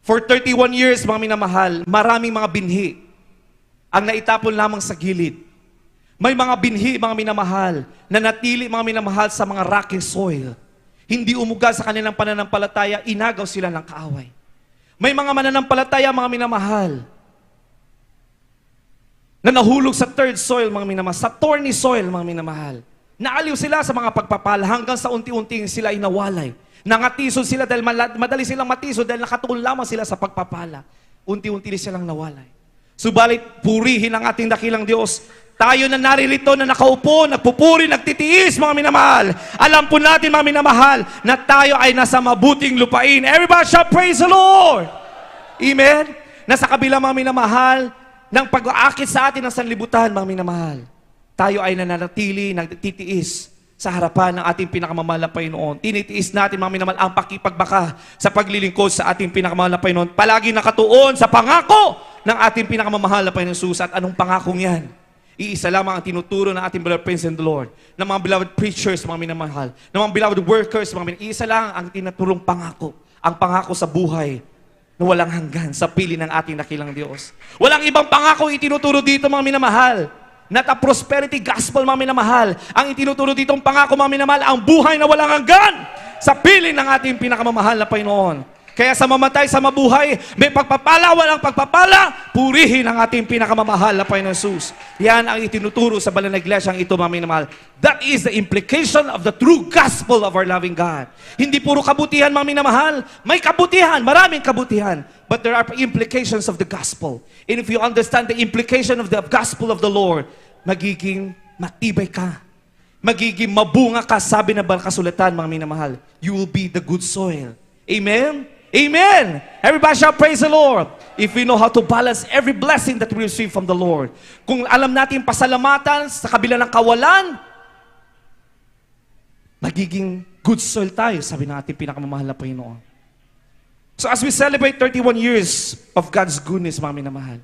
For 31 years, mga minamahal, maraming mga binhi ang naitapon lamang sa gilid. May mga binhi, mga minamahal, na natili, mga minamahal, sa mga rocky soil. Hindi umuga sa kanilang pananampalataya, inagaw sila ng kaaway. May mga mananampalataya, mga minamahal, na nahulog sa third soil, mga minamahal, sa thorny soil, mga minamahal. Naaliw sila sa mga pagpapala hanggang sa unti-unting sila ay nawalay. Nangatisod sila dahil madali silang matisod dahil nakatuon lamang sila sa pagpapala. Unti-unti silang nawalay. Subalit, purihin ang ating dakilang Diyos. Tayo na naririto na nakaupo, nagpupuri, nagtitiis, mga minamahal. Alam po natin, mga minamahal, na tayo ay nasa mabuting lupain. Everybody shall praise the Lord. Amen? Nasa kabila, mga minamahal, ng pag-aakit sa atin ng sanlibutan, mga minamahal, tayo ay nananatili, nagtitiis sa harapan ng ating pinakamamahal na Panginoon. Tinitiis natin, mga minamahal, ang pakipagbaka sa paglilingkod sa ating pinakamamahal na Panginoon. Palagi nakatuon sa pangako ng ating pinakamamahal na Panginoon Jesus. At anong pangakong yan? Iisa lamang ang tinuturo ng ating beloved friends in the Lord, ng mga beloved preachers, mga minamahal, ng mga beloved workers, iisa lang ang tinuturong pangako, ang pangako sa buhay na walang hanggan sa pili ng ating dakilang Diyos. Walang ibang pangako itinuturo dito, mga minamahal. Not a prosperity gospel, mga minamahal. Ang itinuturo dito ang pangako, mga minamahal, ang buhay na walang hanggan sa pili ng ating pinakamamahal na Panginoon. Kaya sa mamatay, sa mabuhay, may pagpapala, walang pagpapala, purihin ang ating pinakamamahal na Panginoon Jesus. Yan ang itinuturo sa banal na iglesyang ito, mga minamahal. That is the implication of the true gospel of our loving God. Hindi puro kabutihan, mga minamahal. May kabutihan, maraming kabutihan. But there are implications of the gospel. And if you understand the implication of the gospel of the Lord, magiging matibay ka. Magiging mabunga ka, sabi na banal kasulatan, mga minamahal. You will be the good soil. Amen? Amen! Everybody shall praise the Lord. If we know how to balance every blessing that we receive from the Lord. Kung alam natin pasalamatan sa kabila ng kawalan, magiging good soil tayo, sabi ng ating pinakamamahal na Panginoon. So as we celebrate 31 years of God's goodness, mga minamahal,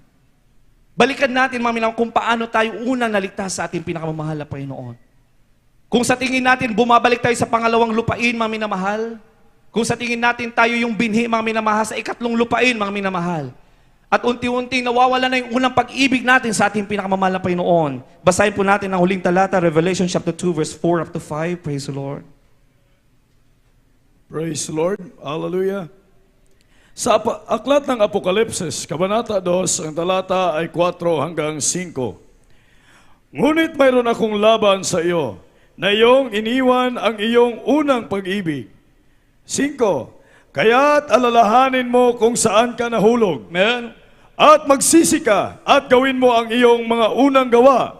balikan natin, mga minamahal, kung paano tayo unang naligtas sa ating pinakamamahal na Panginoon. Kung sa tingin natin, bumabalik tayo sa pangalawang lupain, mga minamahal, kung sa tingin natin tayo yung binhi, mga minamahal, sa ikatlong lupain, mga minamahal. At unti-unting nawawala na yung unang pag-ibig natin sa ating pinakamamahal na Panginoon. Basahin po natin ang huling talata, Revelation chapter 2, verse 4 up to 5. Praise the Lord. Praise the Lord. Hallelujah. Sa aklat ng Apokalipsis, Kabanata 2, ang talata ay 4 hanggang 5. Ngunit mayroon akong laban sa iyo, na iyong iniwan ang iyong unang pag-ibig. 5. Kaya't alalahanin mo kung saan ka nahulog. Amen. At magsisi ka at gawin mo ang iyong mga unang gawa.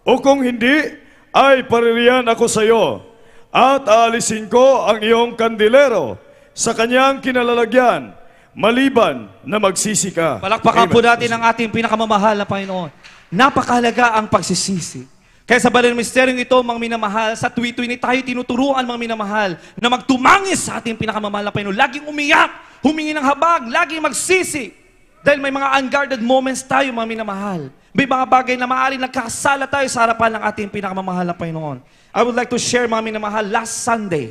O kung hindi, ay paririyan ako sa iyo. At aalisin ko ang iyong kandilero sa kanyang kinalalagyan, maliban na magsisi ka. Palakpakan po Amen. natin ang ating pinakamamahal na Panginoon. Napakahalaga ang pagsisisi. Kaya sa banal na misteryong ito, mga minamahal, sa tuwi-tuwi ni tayo tinuturuan, mga minamahal, na magtumangis sa ating pinakamamahal na Panginoon. Laging umiyak, humingi ng habag, laging magsisi. Dahil may mga unguarded moments tayo, mga minamahal. May mga bagay na maaaring nagkasala tayo sa harapan ng ating pinakamamahal na Panginoon. I would like to share, mga minamahal, last Sunday,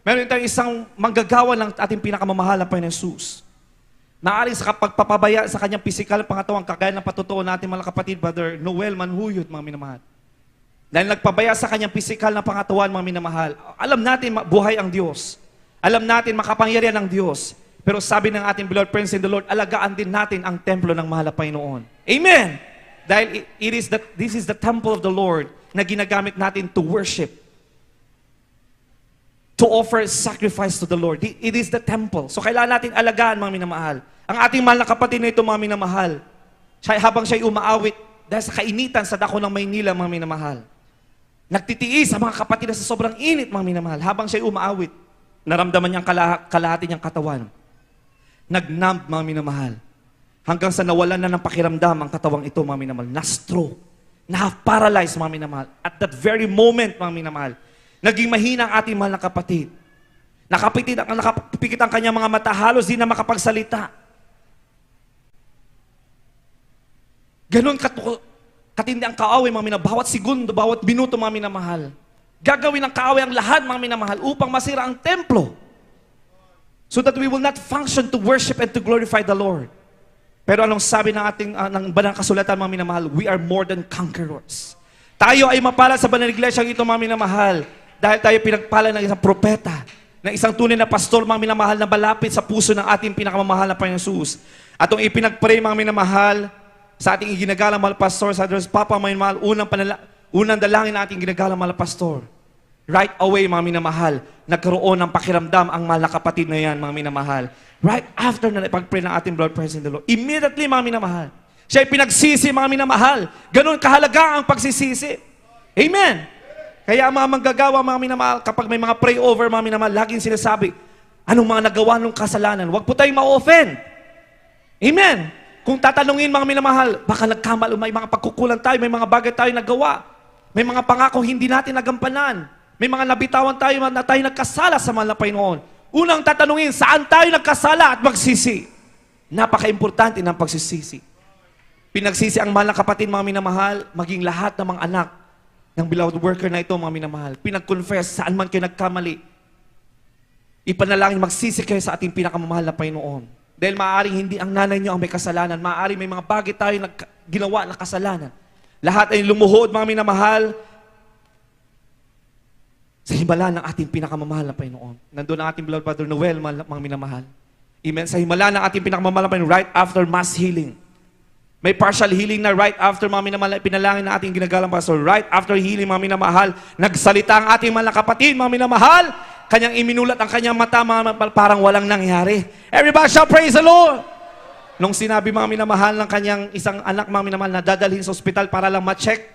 meron tayong isang manggagawa ng ating pinakamamahal na Panginoon Jesus. Maaaring sa pagpapabaya sa kanyang pisikal pangatawang, kagaya ng patutuo natin, mga kapatid, Brother Noel Manhuyot, mga minamahal. Dahil nagpabaya sa kanyang pisikal na pangatawan, mga minamahal. Alam natin, buhay ang Diyos. Alam natin, makapangyarihan ang Diyos. Pero sabi ng ating beloved friends in the Lord, alagaan din natin ang templo ng mahal na Panginoon. Amen! Dahil this is the temple of the Lord na ginagamit natin to worship. To offer sacrifice to the Lord. It is the temple. So kailangan natin alagaan, mga minamahal. Ang ating mahal na kapatid na ito, mga minamahal, habang siya'y umaawit dahil sa kainitan sa dako ng Maynila, mga minamahal, nagtitiis sa mga kapatid na sa sobrang init, mga minamahal, habang siya'y umaawit, naramdaman niyang kalahati niyang katawan. Nag-numb, mga minamahal. Hanggang sa nawalan na ng pakiramdam ang katawang ito, mga minamahal. Na-stroke. Na-paralyzed, mga minamahal. At that very moment, mga minamahal, naging mahina ang ating mahal na kapatid. Nakapikit ang kanyang mga mata, halos di na makapagsalita. Ganon katindi ang kaaway, mga minamahal. Bawat segundo, bawat minuto, mga minamahal. Gagawin ng kaaway ang lahat, mga minamahal, upang masira ang templo. So that we will not function to worship and to glorify the Lord. Pero anong sabi ng ating ng banal kasulatan, mga minamahal? We are more than conquerors. Tayo ay mapala sa banal iglesyang ito, mga minamahal, dahil tayo pinagpala ng isang propeta, ng isang tunay na pastor, mga minamahal, na balapit sa puso ng ating pinakamamahal na Panginoon Jesus. At kung ipinagpray, mga minamahal, sa ating ginagalang mahal pastor, sa address, Papa, mga minamahal, unang dalangin na ating ginagalang mahal pastor. Right away, mga minamahal, nagkaroon ng pakiramdam ang mahal na kapatid na yan, mga minamahal. Right after na ipag-pray ng ating blood presence in the Lord, immediately, mga minamahal, siya ay pinagsisi, mga minamahal. Ganon kahalaga ang pagsisisi. Amen! Kaya ang mga manggagawa, mga minamahal, kapag may mga pray over, mga minamahal, laging sinasabi, anong mga nagawa ng kasalanan? Huwag po tayong ma-offend. Amen! Kung tatanungin, mga minamahal, baka nagkamal, may mga pagkukulang tayo, may mga bagay tayo nagawa, may mga pangako hindi natin nagampanan, may mga nabitawan tayo na tayo nagkasala sa mahal na Panginoon. Unang tatanungin, saan tayo nagkasala at magsisi? Napaka-importante ng pagsisisi. Pinagsisi ang mahal na kapatid, mga minamahal, maging lahat ng mga anak ng beloved worker na ito, mga minamahal. Pinag-confess saan man kayo nagkamali. Ipanalangin, magsisi kayo sa ating pinakamamahal na Panginoon. Dahil maaaring hindi ang nanay niyo ang may kasalanan. Maaaring may mga bagay tayo na ginawa na kasalanan. Lahat ay lumuhod, mga minamahal, sa himala ng ating pinakamamahal na Panginoon. Nandun ang ating beloved Brother Noel, mga minamahal. Amen. Sa himala ng ating pinakamamahal na Panginoon, right after mass healing. May partial healing na right after, mga minamahal, pinalangin na ating ginagalang pastor. Right after healing, mga minamahal, nagsalita ang ating mga kapatid, mga minamahal, kanyang iminulat ang kanyang mata, parang walang nangyari. Everybody shall praise the Lord! Nung sinabi, mga minamahal, ng kanyang isang anak, mga minamahal, na dadalhin sa ospital para lang ma-check,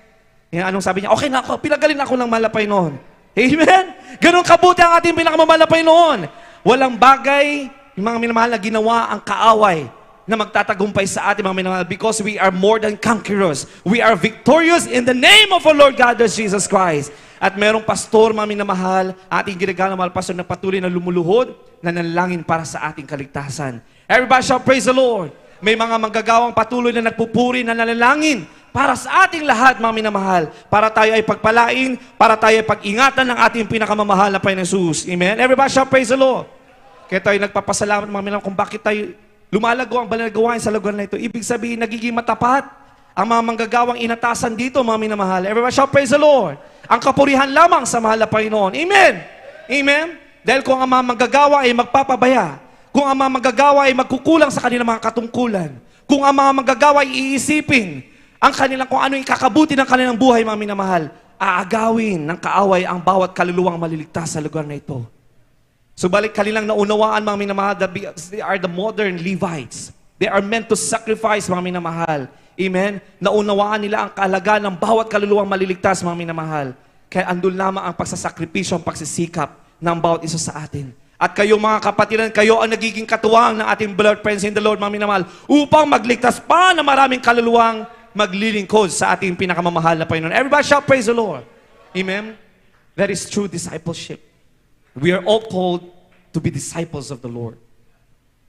anong sabi niya? Okay na ako, pinagaling ako ng malapay noon. Amen? Ganon kabuti ang ating pinakamamahal na Panginoon. Walang bagay, mga minamahal, na ginawa ang kaaway na magtatagumpay sa ating mga minamahal because we are more than conquerors. We are victorious in the name of our Lord God, Jesus Christ. At merong pastor, mga minamahal, ating ginagalang mahal pastor na patuloy na lumuluhod, na nanalangin para sa ating kaligtasan. Everybody shall praise the Lord. May mga manggagawang patuloy na nagpupuri, na nanalangin para sa ating lahat, mga minamahal. Para tayo ay pagpalain, para tayo ay pag-ingatan ng ating pinakamamahal na Panginoon Jesus. Amen? Everybody shall praise the Lord. Kaya tayo nagpapasalamat, mga minamahal, kung bakit tayo lumalago ang banal na gawain sa lugar na ito. Ibig sabihin, nagiging matapat ang mga manggagawang inatasan dito, mga minamahal. Everybody shall praise the Lord. Ang kapurihan lamang sa mahal na Panginoon. Amen? Amen? Dahil kung ang mga manggagawa ay magpapabaya, kung ang mga manggagawa ay magkukulang sa kanilang mga katungkulan, kung ang mga manggagawa ay iisipin ang kanilang kung ano yung kakabuti ng kanilang buhay, mga minamahal, aagawin ng kaaway ang bawat kaluluwang maliligtas sa lugar na ito. Subalit kanilang naunawaan, mga minamahal, that they are the modern Levites. They are meant to sacrifice, mga minamahal. Amen? Naunawaan nila ang kaalagaan ng bawat kaluluwang maliligtas, mga minamahal. Kaya andun lamang ang pagsasakripisyo, ang pagsisikap ng bawat isa sa atin. At kayo, mga kapatiran, kayo ang nagiging katuwang ng ating beloved friends in the Lord, mga minamahal, upang magligtas pa na maraming kaluluwang maglilingkod sa ating pinakamamahal na Panginoon. Everybody shall praise the Lord. Amen? That is true discipleship. We are all called to be disciples of the Lord.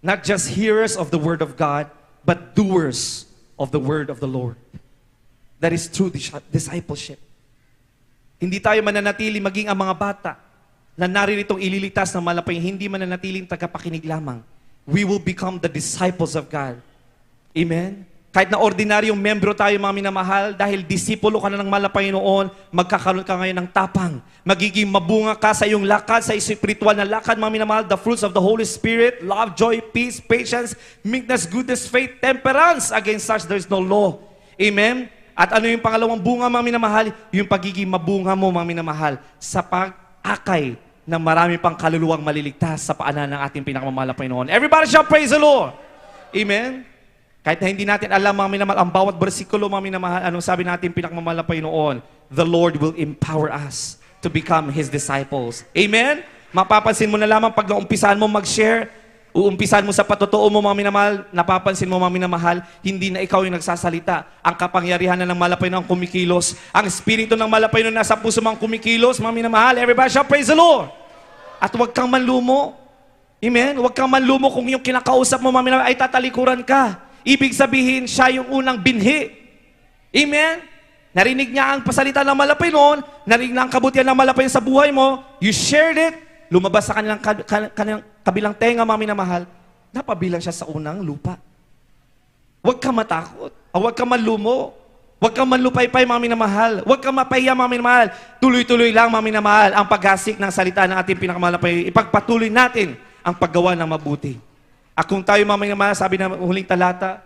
Not just hearers of the Word of God, but doers of the Word of the Lord. That is true discipleship. Hindi tayo mananatili maging ang mga bata na naririto ililigtas ng malapay, hindi mananatiling tagapakinig lamang. We will become the disciples of God. Amen? Kahit na ordinaryong membro tayo, mga minamahal, dahil disipulo ka na ng malapay noon, magkakaroon ka ngayon ng tapang. Magiging mabunga ka sa iyong lakad, sa spiritual na lakad, mga minamahal, the fruits of the Holy Spirit, love, joy, peace, patience, meekness, goodness, faith, temperance. Against such, there is no law. Amen? At ano yung pangalawang bunga, mga minamahal? Yung pagiging mabunga mo, mga minamahal, sa pag-akay ng marami pang kaluluwang maliligtas sa paanan ng ating pinakamamahal na Panginoon. Everybody shall praise the Lord. Amen? Kahit na hindi natin alam, mga minamahal, ang bawat bersikulo, mga minamahal, anong sabi natin pinakamamahal na Panginoon? The Lord will empower us to become His disciples. Amen? Mapapansin mo na lamang pag naumpisahan mo mag-share, uumpisahan mo sa patotoo mo, mga minamahal, napapansin mo, mga minamahal, hindi na ikaw yung nagsasalita. Ang kapangyarihan na ng malapay ng kumikilos. Ang espiritu ng malapay na nasa puso mong kumikilos, mga minamahal. Everybody shall praise the Lord. At huwag kang manlumo. Amen? Huwag kang manlumo kung yung kinakausap mo, mga minamahal, ay tatalikuran ka. Ibig sabihin, siya yung unang binhi. Amen? Narinig niya ang pasalita ng malapay noon, narinig na ang kabutihan ng malapay sa buhay mo, you shared it, lumabas sa kanilang kabilang tenga, mga minamahal, napabilang siya sa unang lupa. Huwag ka matakot, huwag ka manlumo, huwag ka manlupaypay, mga minamahal, huwag ka mapahiya, mga minamahal, tuloy-tuloy lang, mga minamahal, ang paghasik ng salita ng ating pinakamalapay, ipagpatuloy natin ang paggawa ng mabuti. At kung tayo, mga minamahal, sabi na huling talata,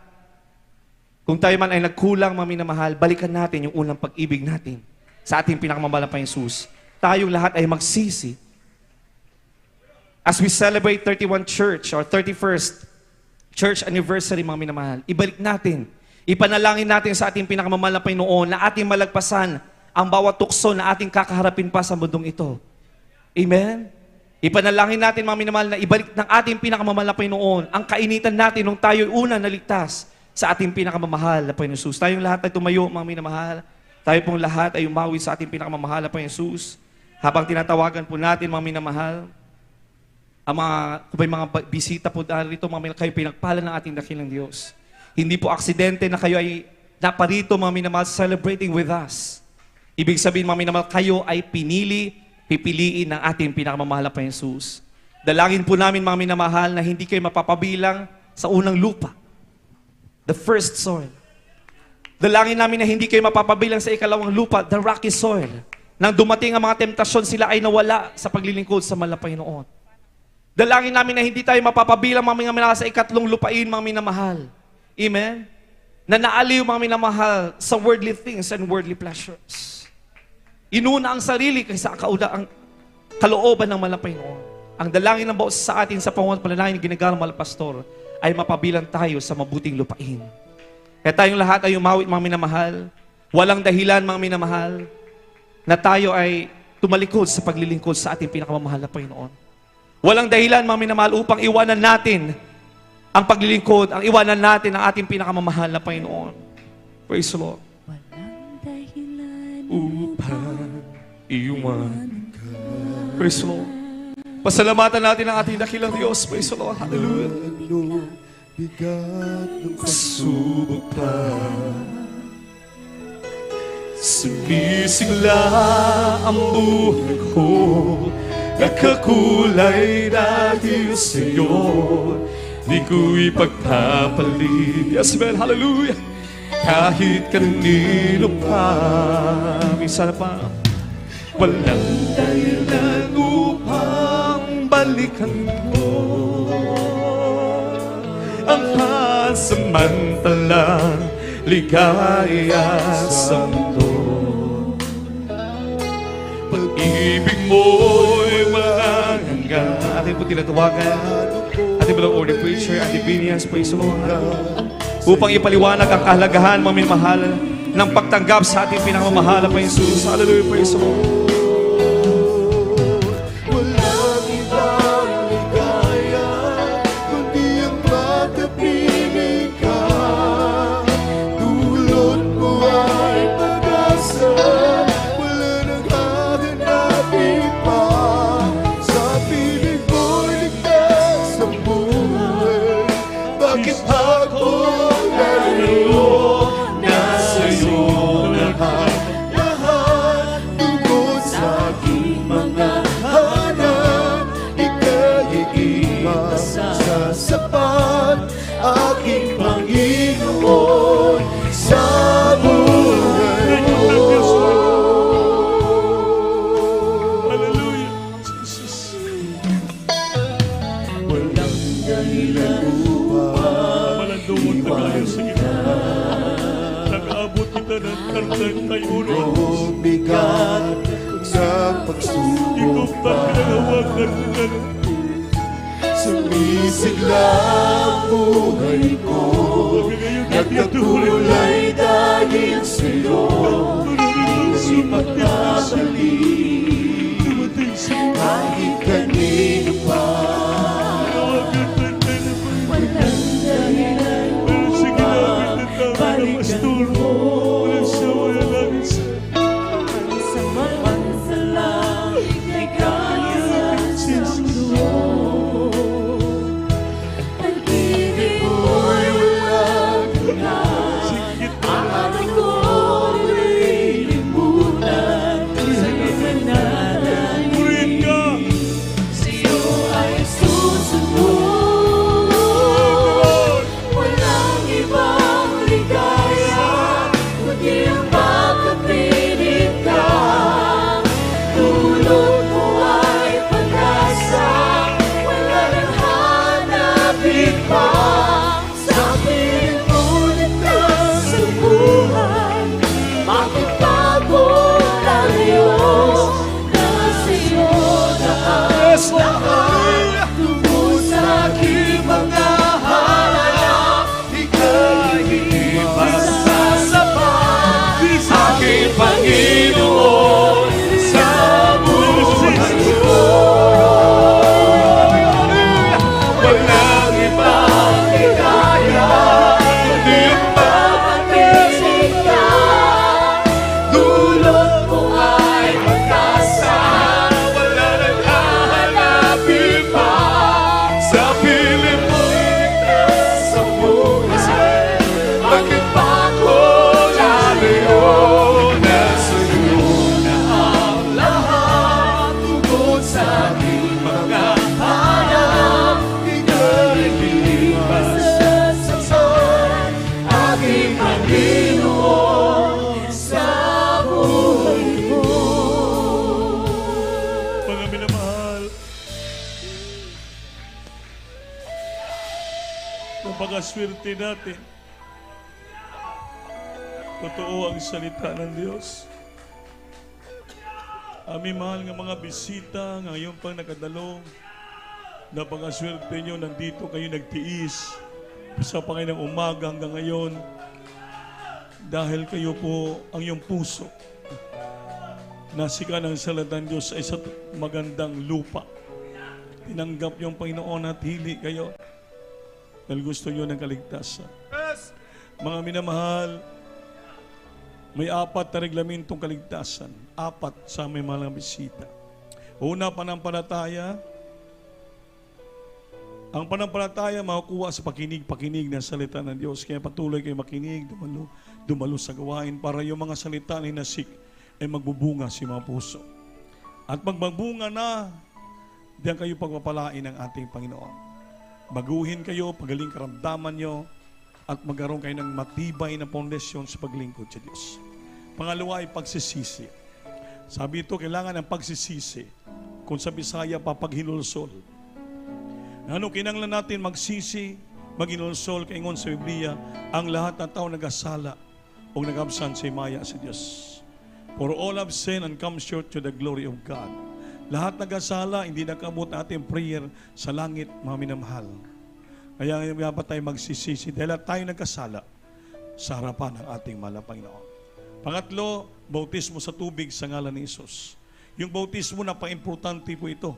kung tayo man ay nagkulang, mga minamahal, balikan natin yung unang pag-ibig natin sa ating pinakamamahal na Jesus. Tayong lahat ay magsisi. As we celebrate 31 Church or 31st Church Anniversary, mga minamahal, ibalik natin, ipanalangin natin sa ating pinakamamahal na Panginoon na ating malagpasan ang bawat tukso na ating kakaharapin pa sa mundong ito. Amen? Ipanalangin natin, mga minamahal, na ibalik ng ating pinakamamahal na Panginoon ang kainitan natin nung tayo'y una naligtas sa ating pinakamamahal na Panginoon Jesus. Tayong lahat ay tumayo, mga minamahal. Tayo pong lahat ay umawi sa ating pinakamamahal na Panginoon Jesus. Habang tinatawagan po natin, mga minamahal, ang kung may mga bisita po dahil rito, mga minamahal, kayo pinagpala ng ating dakilang Diyos. Hindi po aksidente na kayo ay naparito mga minamahal celebrating with us. Ibig sabihin mga minamahal, kayo ay pipiliin ng ating pinakamamahal na Panginoong Jesus. Dalangin po namin mga minamahal na hindi kayo mapapabilang sa unang lupa. The first soil. Dalangin namin na hindi kayo mapapabilang sa ikalawang lupa, the rocky soil. Nang dumating ang mga temptasyon, sila ay nawala sa paglilingkod sa mahal na Panginoon. Dalangin namin na hindi tayo mapapabilang mga minamahal sa ikatlong lupain, mga minamahal. Amen? Na naaliw mga minamahal sa worldly things and worldly pleasures. Inuna ang sarili kaysa ang kalooban ng mahal na Panginoon. Ang dalangin ng bawat sa atin sa pangunan panalangin ginagawa ng mahal na pastor ay mapabilang tayo sa mabuting lupain. Kaya tayong lahat ay umawit mga minamahal. Walang dahilan mga minamahal na tayo ay tumalikod sa paglilingkod sa ating pinakamamahal na Panginoon. Walang dahilan mga minamahal upang iwanan natin ang paglilingkod, ang iwanan natin ang ating pinakamamahal na Panginoon. Praise the Lord. Walang dahilan Upang iwanan ka. Praise the Lord. Pasalamatan natin ang ating dakilang Diyos. Praise the Lord. Hallelujah. Ano bigat ng Subok pa. Sumisigla ang buhay ko, nakakulay dahil sa'yo, di ko ipagpapalit. Yes, man, hallelujah. Kahit kanino pa, minsan pa, walang dahilan upang balikan ko ang pansamantalang ligaya sa mundo. Pag-ibig mo'y walang hanggan. Ating po tinatawagan, ating balang order preacher, ating Binias, praise the Lord. Upang ipaliwanag ang kahalagahan, mga minamahal, ng pagtanggap sa ating pinakamamahal na Panginoon Jesus. Hallelujah, praise the Lord. walang ibang ligaya, kundi ang makapiling ka. Dulot mo ay pag-asa, wala nang hahanapin pa. Sa piling mo'y ligtas ang buhay. Bakit ako narito? Nasa'yo lahat. Lahat tungkol sa aking mga hanap, ika'y iiwas sa sapat, aking Panginoon, sa buhay ko. Hallelujah, Jesus. Walang dahilan upang Malandungon ka tayo sa gitna. Nag-aabot kita ng kartang tayo rin. bigat sa Ikaw pagsubok pa pinahawakan ka. sumisigla ang buhay ko. Nagkatulay dahil sa'yo, hindi magpapalik kahit kanino pa. Walang dahilan sa mapansalang ligaya sa mundo. Pag-ibig mo'y walang hanggan, ang ating ko'y limunan sa pananahimik. Sa'yo ay susunod. Walang ibang ligaya, kundi ang pagkapiling ka. Dulot mo ay pag-asa, wala nang hanapin pa. Sa piling mo ligtas sa buhay, bakit bago layo? Nasa'yo lahat, lahat tungkol sa aking mga hanap, ika'y iiwas sa sapat, Aking Panginoon, sa buhay ko. Walang ibang ligaya, kundi ang pagkapiling ka. dulot mo ay pag-asa, wala nang hahanapin pa. Sa piling mo ligtas sa buhay, bakit pa ako buhay ko. Mga minamahal, napakaswerte natin. Totoo ang salita ng Diyos. Aming mahal nga mga bisita, ngayon pang nakadalo, napakaswerte nyo, nandito kayo nagtiis sa Panginoong umaga hanggang ngayon dahil kayo po ang iyong puso nasika ng salita ng Diyos sa isa't magandang lupa. Tinanggap yung Panginoon at hili kayo dahil gusto nyo ng kaligtasan. Mga minamahal, may 4 na reglamentong kaligtasan. 4 sa may mga bisita. Una, panampalataya. Ang panampalataya makukuha sa pakinig ng salita ng Diyos. Kaya patuloy kayo makinig, dumalo sa gawain para yung mga salita ni nasik ay magbubunga sa mga puso. At pag magbunga na, diyan kayo pagpapalain ng ating Panginoon. Baguhin kayo, pagaling karamdaman nyo, at magkaroon kayo ng matibay na pundasyon sa paglingkod sa Diyos. Pangalawa ay pagsisisi. Sabi ito, kailangan ng pagsisisi. Kung sa Bisaya, papaghinulsol. Ano kinanglan natin magsisi, maghinulsol, kaingon sa Biblia, ang lahat ng tao nagasala o nagabsan sa maya sa Diyos. For all have sinned and come short to the glory of God. Lahat nagasala, hindi nakabot ating prayer sa langit, mga minamahal. Kaya ngayon dapat tayo magsisisi dahil tayo nagkasala sa harapan ng ating mahal na Panginoon. Pangatlo, bautismo sa tubig sa ngalan ni Jesus. Yung bautismo, napaka-importante po ito.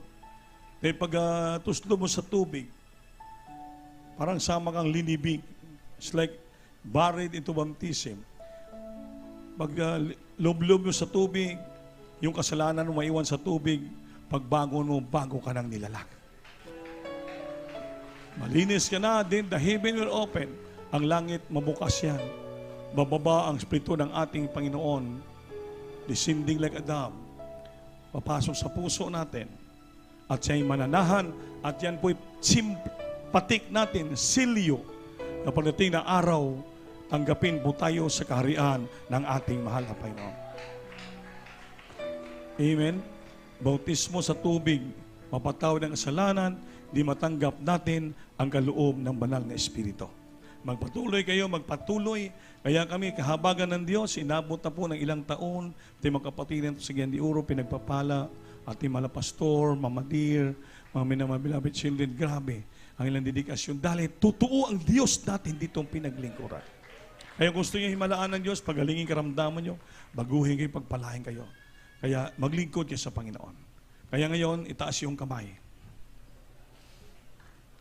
Dahil pag tuslo mo sa tubig, parang sama kang linibig. It's like buried into baptism. Pag lob-lob mo sa tubig, yung kasalanan mo maiwan sa tubig, pagbago mo, bago ka ng nilalang. Malinis ka na, then the heaven will open. Ang langit, mabukas yan. Bababa ang Espiritu ng ating Panginoon, descending like a dove, papasok sa puso natin, at siya'y mananahan, at yan po'y patik natin, silyo, na pagdating na araw, tanggapin po tayo sa kaharian ng ating mahal na Panginoon. Amen? Bautismo sa tubig, mapatawad ng kasalanan, di matanggap natin ang kaloob ng banal na Espiritu. Magpatuloy kayo, magpatuloy. Kaya kami, kahabagan ng Diyos, inabot na po ng ilang taon. Ating mga kapatid nito sa Giandiuro, pinagpapala. Ating mga pastor, Mama Dear, mga minamahal beloved children, grabe ang ilang dedikasyon. Dahil totoo ang Diyos natin ditong pinaglingkuran. Kaya gusto niyo himalaan ng Diyos, pagalingin karamdaman niyo, baguhin kayo, pagpalain kayo. Kaya maglingkod kayo sa Panginoon. Kaya ngayon, itaas yung kamay.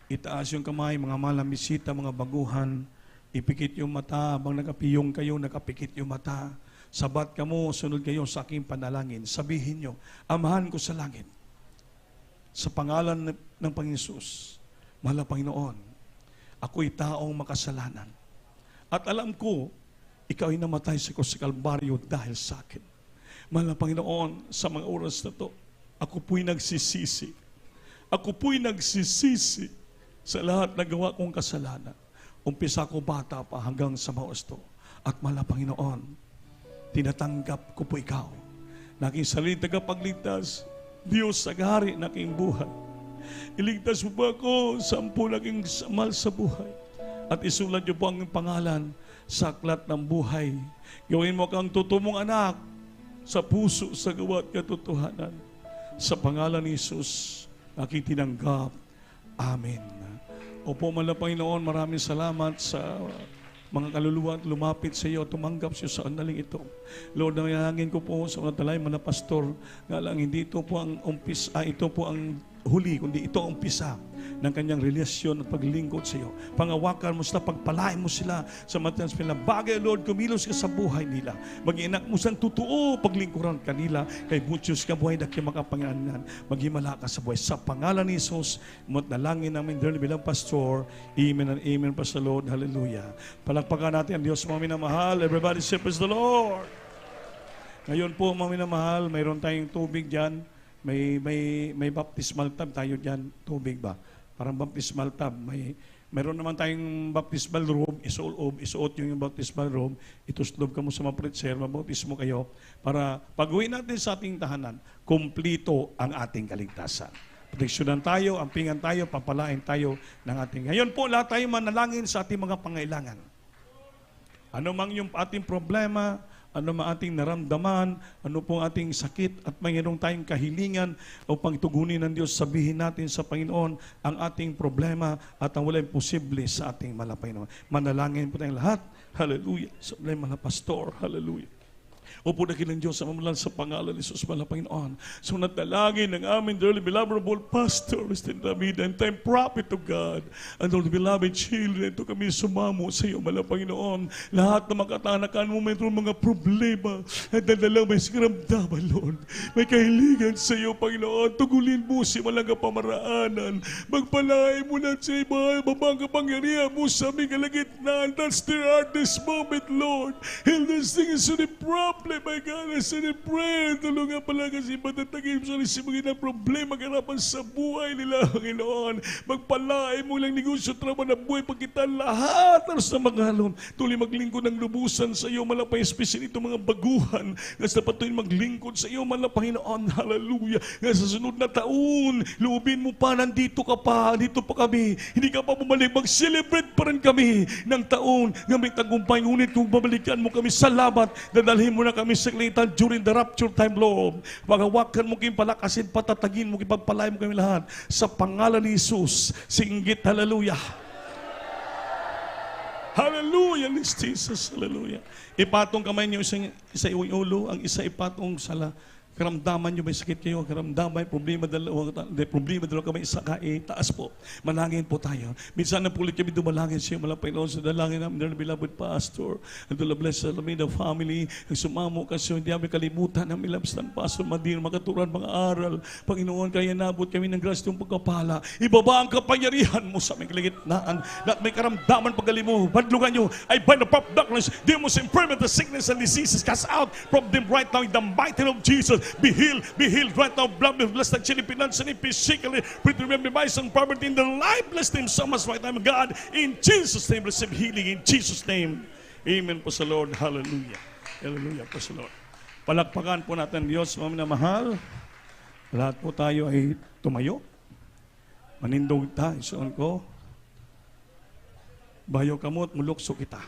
Itaas yung kamay, mga malang bisita, mga baguhan. Ipikit yung mata, habang nakapiyong kayo, nakapikit yung mata. Sabat ka mo, sunod kayo sa aking panalangin. Sabihin nyo, Amahan ko sa langit, sa pangalan ng Panginoon, mahal na Panginoon, ako'y taong makasalanan. At alam ko, ikaw ay namatay sa Kalbaryo dahil sa akin. Mahal na Panginoon, sa mga oras na to, ako po'y nagsisisi. Ako po'y nagsisisi sa lahat na gawa kong kasalanan. Umpisa ko bata pa hanggang sa maosto. At mahal na Panginoon, tinatanggap ko po ikaw. Naking sarili tagapagligtas, Diyos sa hari na aking buhay. Iligtas mo ba ako sa 10 naging samal sa buhay? At isulat niyo po ang pangalan sa aklat ng buhay. Gawin mo kang tutumong anak sa puso, sa gawa at katotohanan. Sa pangalan ni Jesus, aking tinanggap. Amen. Opo, mahal na Panginoon, maraming salamat sa mga kaluluwa at lumapit sa iyo, tumanggap siya sa andaling ito. Lord, nangyayangin ko po sa mga talay, mga pastor, nga lang hindi ito po ang ito po ang huli, kundi ito ang umpisa ng kanyang relasyon at paglingkod sa iyo. Pangawakan mo sila, pagpalain mo sila sa matans nila. Bagay, Lord, kumilos ka sa buhay nila. Mag-inak mo sa totoo paglingkuran kanila. Kay Butchos ka buhay na kimakapanganan. Maghimala ka sa buhay. Sa pangalan ni Jesus, dalangin namin dearly bilang pastor. Amen and amen pa sa Lord. Hallelujah. Palakpakan natin ang Diyos, mga minamahal. Everybody say, praise the Lord. Ngayon po, mga minamahal, mayroon tayong tubig dyan. May baptismal tub tayo dyan. Tubig ba? Parang baptismal tub. Meron naman tayong baptismal robe, isuot yung baptismal robe, ituslob ka mo sa mga preacher, mabautismo kayo, para pag-uwi natin sa ating tahanan, kumplito ang ating kaligtasan. Proteksyonan tayo, ampingan tayo, papalain tayo ng ating. Ngayon po, lahat tayo manalangin sa ating mga pangailangan. Ano mang yung ating problema, ano mang ating naramdaman, ano pong ating sakit at mayroong tayong kahilingan upang tugunin ng Diyos, sabihin natin sa Panginoon ang ating problema at ang wala imposible sa ating malapay naman. Manalangin po tayong lahat. Hallelujah. Sa mga pastor. Hallelujah. Opo na kilang Diyos sa mamalan sa pangalan ni Jesus mga Panginoon. So natalangin ng amin, dearly beloved pastor, Mr. David, and time prophet of God, and all the beloved children, ito kami sumamo sa iyo, mga Panginoon. Lahat na makatanakan mo, mayroon mga problema, at dadalang may sigaramdaman, Lord. May kahilingan sa iyo, Panginoon. Tugulin mo si malaga pamaraanan. Magpalain mo na sa iba, babang kapangyarihan mo sa aming kalagitnaan. That's the heart this moment, Lord. Heal this thing is the problem. My God, I said in prayer, tulungan pala kasi matatagim sa mga problema karapan sa buhay nila, Panginoon. Magpalain mo lang negosyo, trabaho na buhay, pagkitaan lahat sa mga halon. Tuloy maglingkod ng lubusan sa iyo, malapay, especially itong mga baguhan. Nasa patuloy maglingkod sa iyo, malapay, Panginoon. Hallelujah. Nga sa sunod na taon, luubin mo pa, nandito ka pa, dito pa kami. Hindi ka pa bumalik, mag-celebrate pa rin kami ng taon. Nga may tagumpay, ngunit kung babalikan mo kami, salamat, dadalhin mo na kami sa klitan during the rapture time, Lord. Magawakan mo kayong palakasin, patatagin mo, ipagpalain mo kami lahat. Sa pangalan ni Jesus, singgit, hallelujah. Hallelujah, Jesus, hallelujah. Ipatong kamay niyo isa yung ulo, ang isa ipatong sa karamdaman nyo, may sakit kayo, karamdaman, problema dalawa kami, isa taas po. Manangin po tayo. Minsan na pulit kami dumalangin siya, malapay noon sa dalangin namin, dear beloved pastor, and to the blessed Alameda family, ang sumamo kasi hindi kami kalimutan ang milabstan, pastor, madir, makaturan, mga aral. Panginoon, kaya nabot kami ng grasya ng pagkapala. Ibaba ang kapangyarihan mo sa aming kalagitnaan, lahat may karamdaman pagaling mo, badlugan nyo, I bind the pop darkness, demons, infirmity, the sickness and diseases, cast out from them right now in the mighty name of Jesus. Be healed right now. Blood, blessed actually financially, physically, pretty by some poverty in the life. Bless them so much right now, God. In Jesus' name, receive healing. In Jesus' name. Amen po sa Lord. Hallelujah. Hallelujah po sa Lord. Palakpakan po natin Diyos, mga minamahal. Lahat po tayo ay tumayo. Manindog tayo, isuon ko. Bayo kamot, mulukso kita.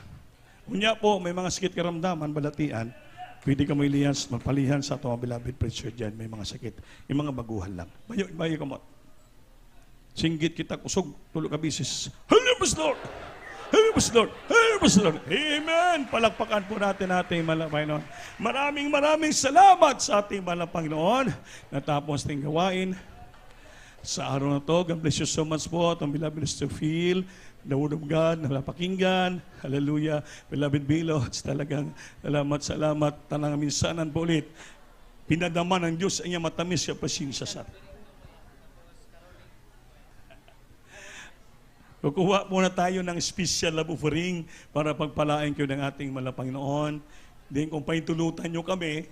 Unya po, may mga sakit karamdaman, balatian. Pwede ka mo ilihas, magpalihan sa ito, beloved preacher dyan, may mga sakit. Yung mga baguhan lang. Bayo ka mo. Singgit kita, kusog, tulog ka bisis. Hallelujah, Lord! Hallelujah, Lord! Hallelujah, Lord! Amen! Palakpakan po natin ating Panginoon. Maraming salamat sa ating Panginoon. Natapos ating gawain sa araw na to. God bless you so much po. Itong beloved Mr. Phil, the Word of God, napakinggan. Hallelujah. Beloved Bilots, talagang salamat. Tanang minsanan po ulit. Pinadaman ng Diyos ang iyang matamis siya pasensya sa atin. Kukuha muna tayo ng special love offering para pagpalain kayo ng ating Panginoon. Then kung paintulutan nyo kami,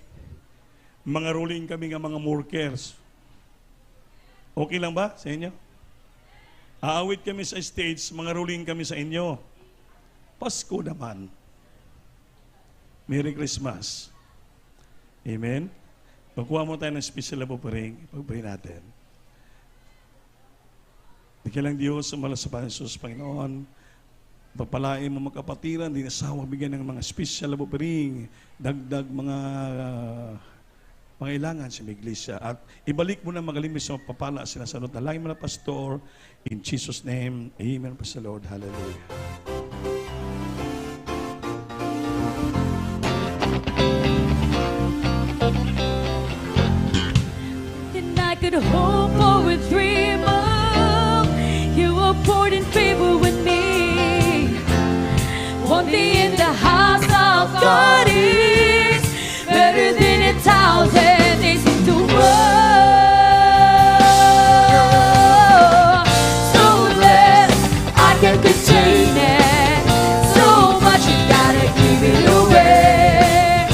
mga ruling kami ng mga workers. Okay lang ba sa inyo? Aawit kami sa stage, mga ruling kami sa inyo. Pasko naman. Merry Christmas. Amen? Pagkuha mo tayo ng special love offering, pagpray natin. Bigyan lang Diyos sa malas sa Jesus, Panginoon. Pagpalain mo magkapatiran, di nasawa bigyan ng mga special love offering, dagdag mga pangailangan sa iglesia. At ibalik mo na magalimis sa papala sinasanod na langit mo na pastor. In Jesus' name, amen. Praise the Lord. Hallelujah. And I could hope for a dream of you were poured in favor with me. One day in the house of God is better than 1,000 days in the world. So that I can contain it. So much you gotta give it away.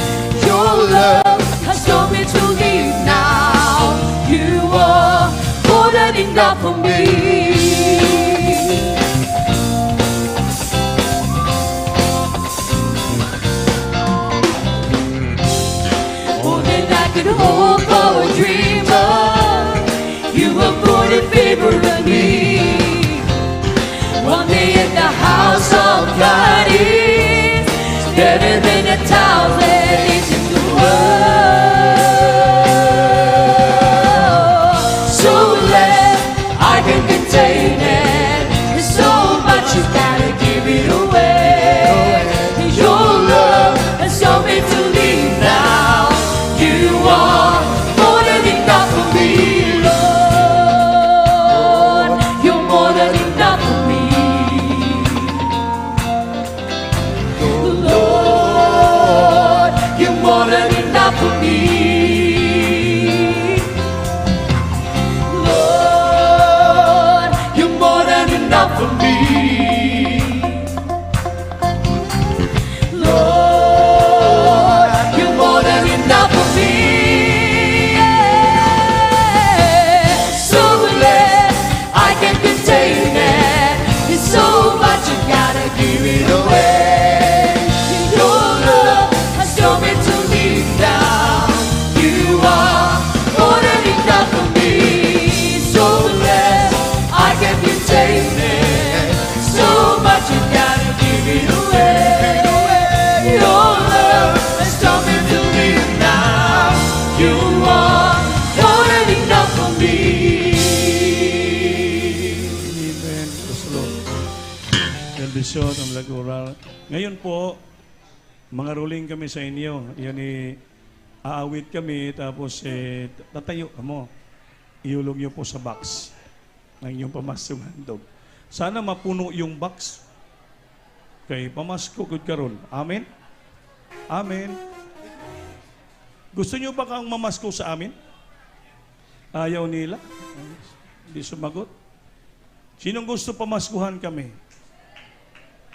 Your love has told me to leave now. You are more than enough for me. could hope for or dream of. You were born in favor of me. One day in the house of God is better than 1,000 days in the world. So less I can contain it. There's so much you gotta give it away. Your love has shown me to leave now. You are more than enough for me, Lord. You're more than enough for me. Lord, you're more than enough for me. Lord, you're more than enough for me. Lord, you're more than enough for me. Yeah. So less I can contain it. There's so much you gotta give it away. Your love has shown me to leave now. You are more than enough for me. So less I can contain it. So much you gotta give it away. Your love has shown me to leave now. You are more than enough for me. Amen. Praise the Lord. Bendisyon ang lagural. Ngayon po, mga ruling kami sa inyo. Yan aawit kami, tapos tatayo mo. Iulog niyo po sa box ng inyong pamasong handog. Sana mapuno yung box. Kay pamasko good karon. Amen? Amen. Gusto niyo ba kang mamasko sa amin? Ayaw nila? Hindi sumagot? Sinong gusto pamaskuhan kami?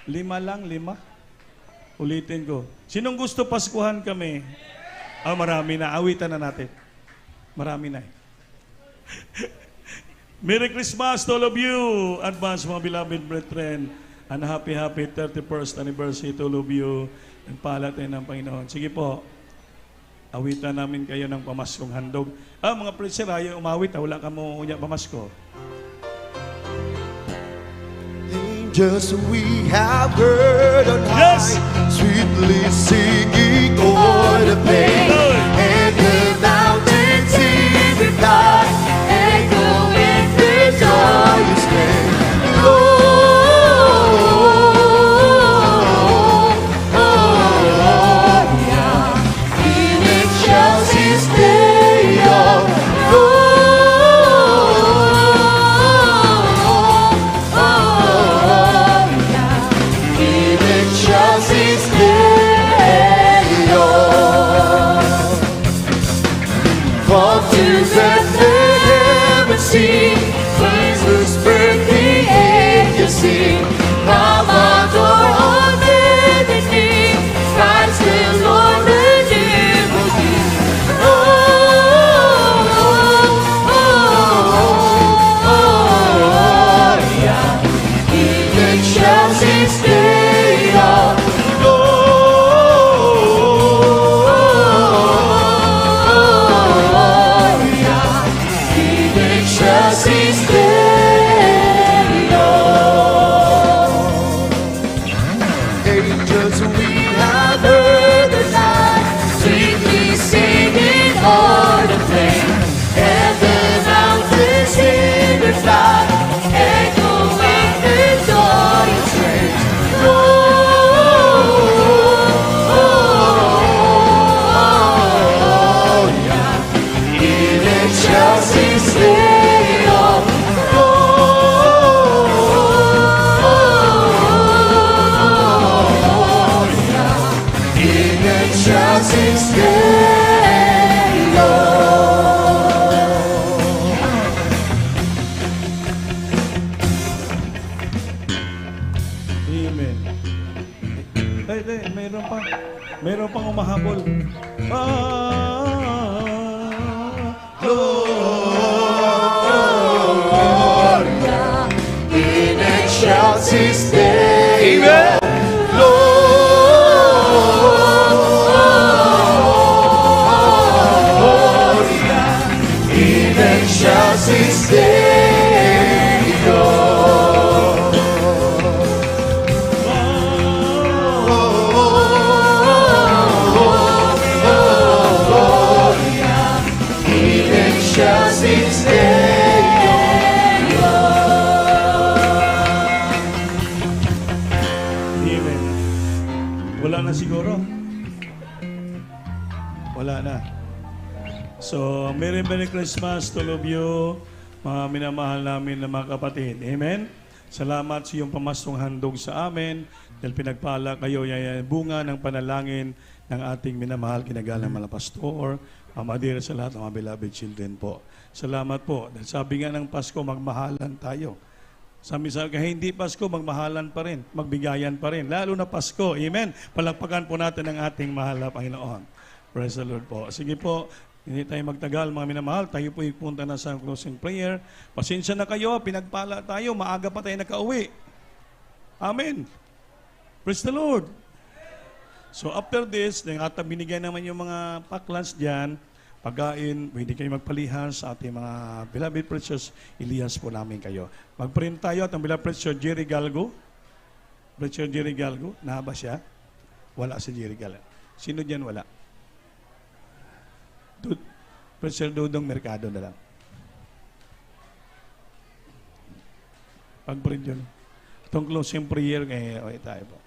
5 lang, 5? Ulitin ko. Sinong gusto paskuhan kami? Marami na. Awitan na natin. Marami na. Merry Christmas to all of you. Advance mga beloved brethren. And happy 31st anniversary to all of you. Nagpala tayo ng Panginoon. Sige po. Awitan namin kayo ng pamaskong handog. Mga preacher, ayaw umawit. Wala ka mo unya pamasko. Angels we have heard on Yes. high, sweetly singing o'er the plain, and the mountains in reply, echoing the joyous name. Gloria in excelsis Deo. Sing, Jesus' birthday, angels sing. Come adore on the King, Christ the Lord, Redeemer King. Gloria in excelsis Deo. Excelsis Deo. Excelsis Deo. Amen. Wala na siguro? Wala na. So, Merry Christmas to all of you, mga minamahal namin na mga kapatid. Amen? Salamat sa iyong pamastong handog sa amin dahil pinagpala kayo yung bunga ng panalangin ng ating minamahal kinagalang mga pastor, Madira sa lahat ng mga beloved children po. Salamat po. Dahil sabi nga ng Pasko, magmahalan tayo. Sabi sa kahit hindi Pasko, magmahalan pa rin, magbigayan pa rin. Lalo na Pasko. Amen. Palakpakan po natin ang ating mahal na Panginoon. Praise the Lord po. Sige po, hindi tayo magtagal mga minamahal. Tayo po ipunta na sa closing prayer. Pasensya na kayo, pinagpala tayo, maaga pa tayo nakauwi. Amen. Praise the Lord. So after this, binigyan naman yung mga pack-lunch dyan, pagkain, pwede kayo magpalihan sa ating mga beloved precious, Elias po namin kayo. Mag-print tayo at ang beloved precious Jerry Galgo. Precious Jerry Galgo, nahaba siya? Wala si Jerry Galgo. Sino dyan wala? Precious Dudong Mercado na lang. Pag-print yun. Itong closing prayer, okay tayo po.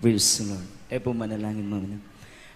Praise the Lord. E po manalangin mo na.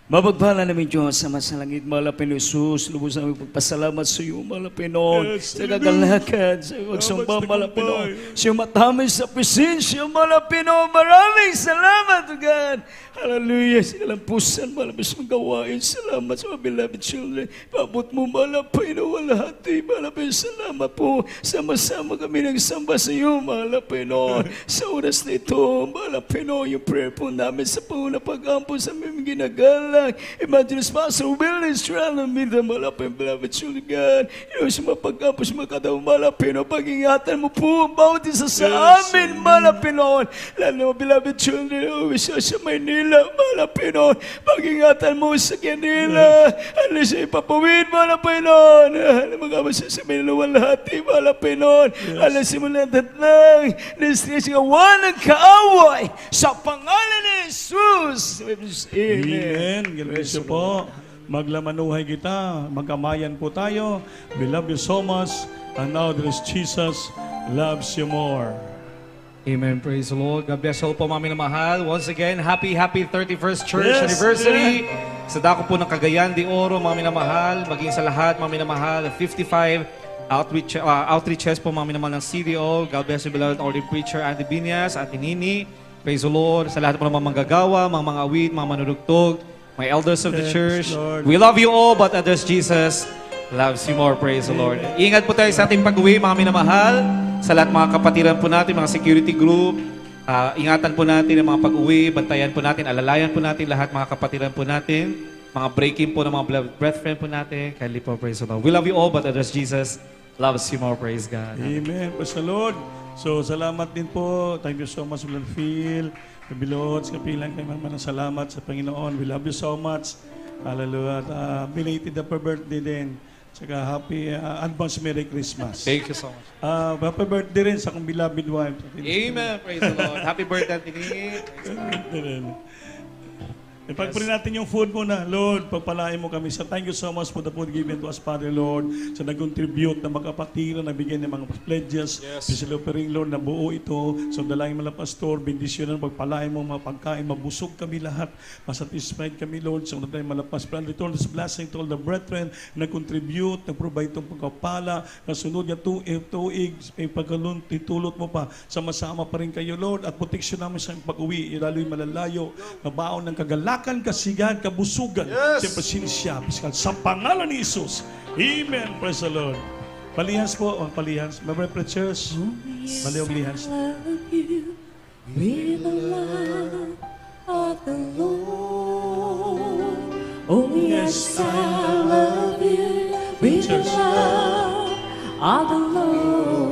Mapagpala namin Diyos sa masalangit, malapin Jesus, lubos namin pagpasalamat sa iyo, malapin noon, sa kagalakad, sa magsamba, malapin noon, sa iyong matamis sa presensya, malapin noon, maraming salamat, God. Hallelujah, sa kalampusan, malapin sa mga gawain, salamat sa mga beloved children, paabot mo, malapin noon, walahati, malapin, salamat po, sama-sama kami nagsamba sa iyo, malapin noon, sa oras na ito, malapin noon, yung prayer po namin sa puna pag-ampo sa aming ginagala, Evangelist Pastor Willie Estrella, minta malapin, beloved children, God. Yung sa mga pagkapos, mga katawang malapin, o pag-ingatan mo po, bawat isa sa amin, malapin noon. Lalo, beloved children, o isa sa Maynila, malapin noon. Pag-ingatan mo sa Canila, alis sa ipapawid, malapin noon. Alam mga kapatid sa Maynila, walahati, malapin noon. Alis mo lang tatlang, listress ka, walang kaaway, sa pangalan ni Jesus. Amen. Ganun po. Maglamanuhay kita. Magkamayan po tayo. We love you so much. And now there is Jesus loves you more. Amen. Praise the Lord. God bless you all po, mga minamahal. Once again, happy 31st Church Anniversary. Sa dako po ng Cagayan de Oro, mga minamahal. Maging sa lahat, mga minamahal. 55 outreaches po, mga minamahal ng CDO. God bless you, beloved ordained preacher, Andy Binyas, Ate Nini. Praise the Lord. Sa lahat po ng mga manggagawa, mga awit, mga manunugtog, my elders of the Yes, church. Lord. We love you all, but others, Jesus loves you more. Praise the Lord. Ingat po tayo sa ating pag-uwi, mga minamahal. Sa lahat mga kapatiran po natin, mga security group. Ingatan po natin ang mga pag-uwi. Bantayan po natin, alalayan po natin lahat mga kapatiran po natin. Mga breaking po ng mga breath friend po natin. Kindly po, praise the Lord. We love you all, but others, Jesus loves you more. Praise God. Amen. Praise the Lord. So, salamat din po. Thank you so much, Brother Phil. Kabilots, kapilang kayo mga salamat sa Panginoon. We love you so much. Hallelujah. At belated happy birthday din. Tsaka happy advance Merry Christmas. Thank you so much. Happy birthday rin sa akong beloved wife. Amen. Praise the Lord. Happy birthday, Tini. Ipagpuri natin yung food mo na, Lord, pagpalain mo kami. So thank you so much for the food given to us, Father, Lord. Sa nag-contribute na magkapatira, nabigyan ng mga pledges. Special offering, Lord, na buo ito. So dalangin mo lang, Pastor, bendisyonan, pagpalain mo mga pagkain, mabusog kami lahat. Masatisfied kami, Lord. So dalangin malapas. Plan return this blessing to all the brethren na contribute, nag-provide itong pagkapala. Nasunod niya tuig, pagkalun, titulot mo pa. Sama-sama pa rin kayo, Lord. At protection namin sa pag-uwi. Ilalo'y malalayo. Mabaon ng kagalakan, kasigan, kabusugan. Siyempre sinisya, piskal. Sa pangalan ni Jesus. Amen. Praise the Lord. Palihans po. Palihans. Remember, preachers? Baliw lihans. Love you with the love of the Lord. Oh yes, I love you with the love of the Lord.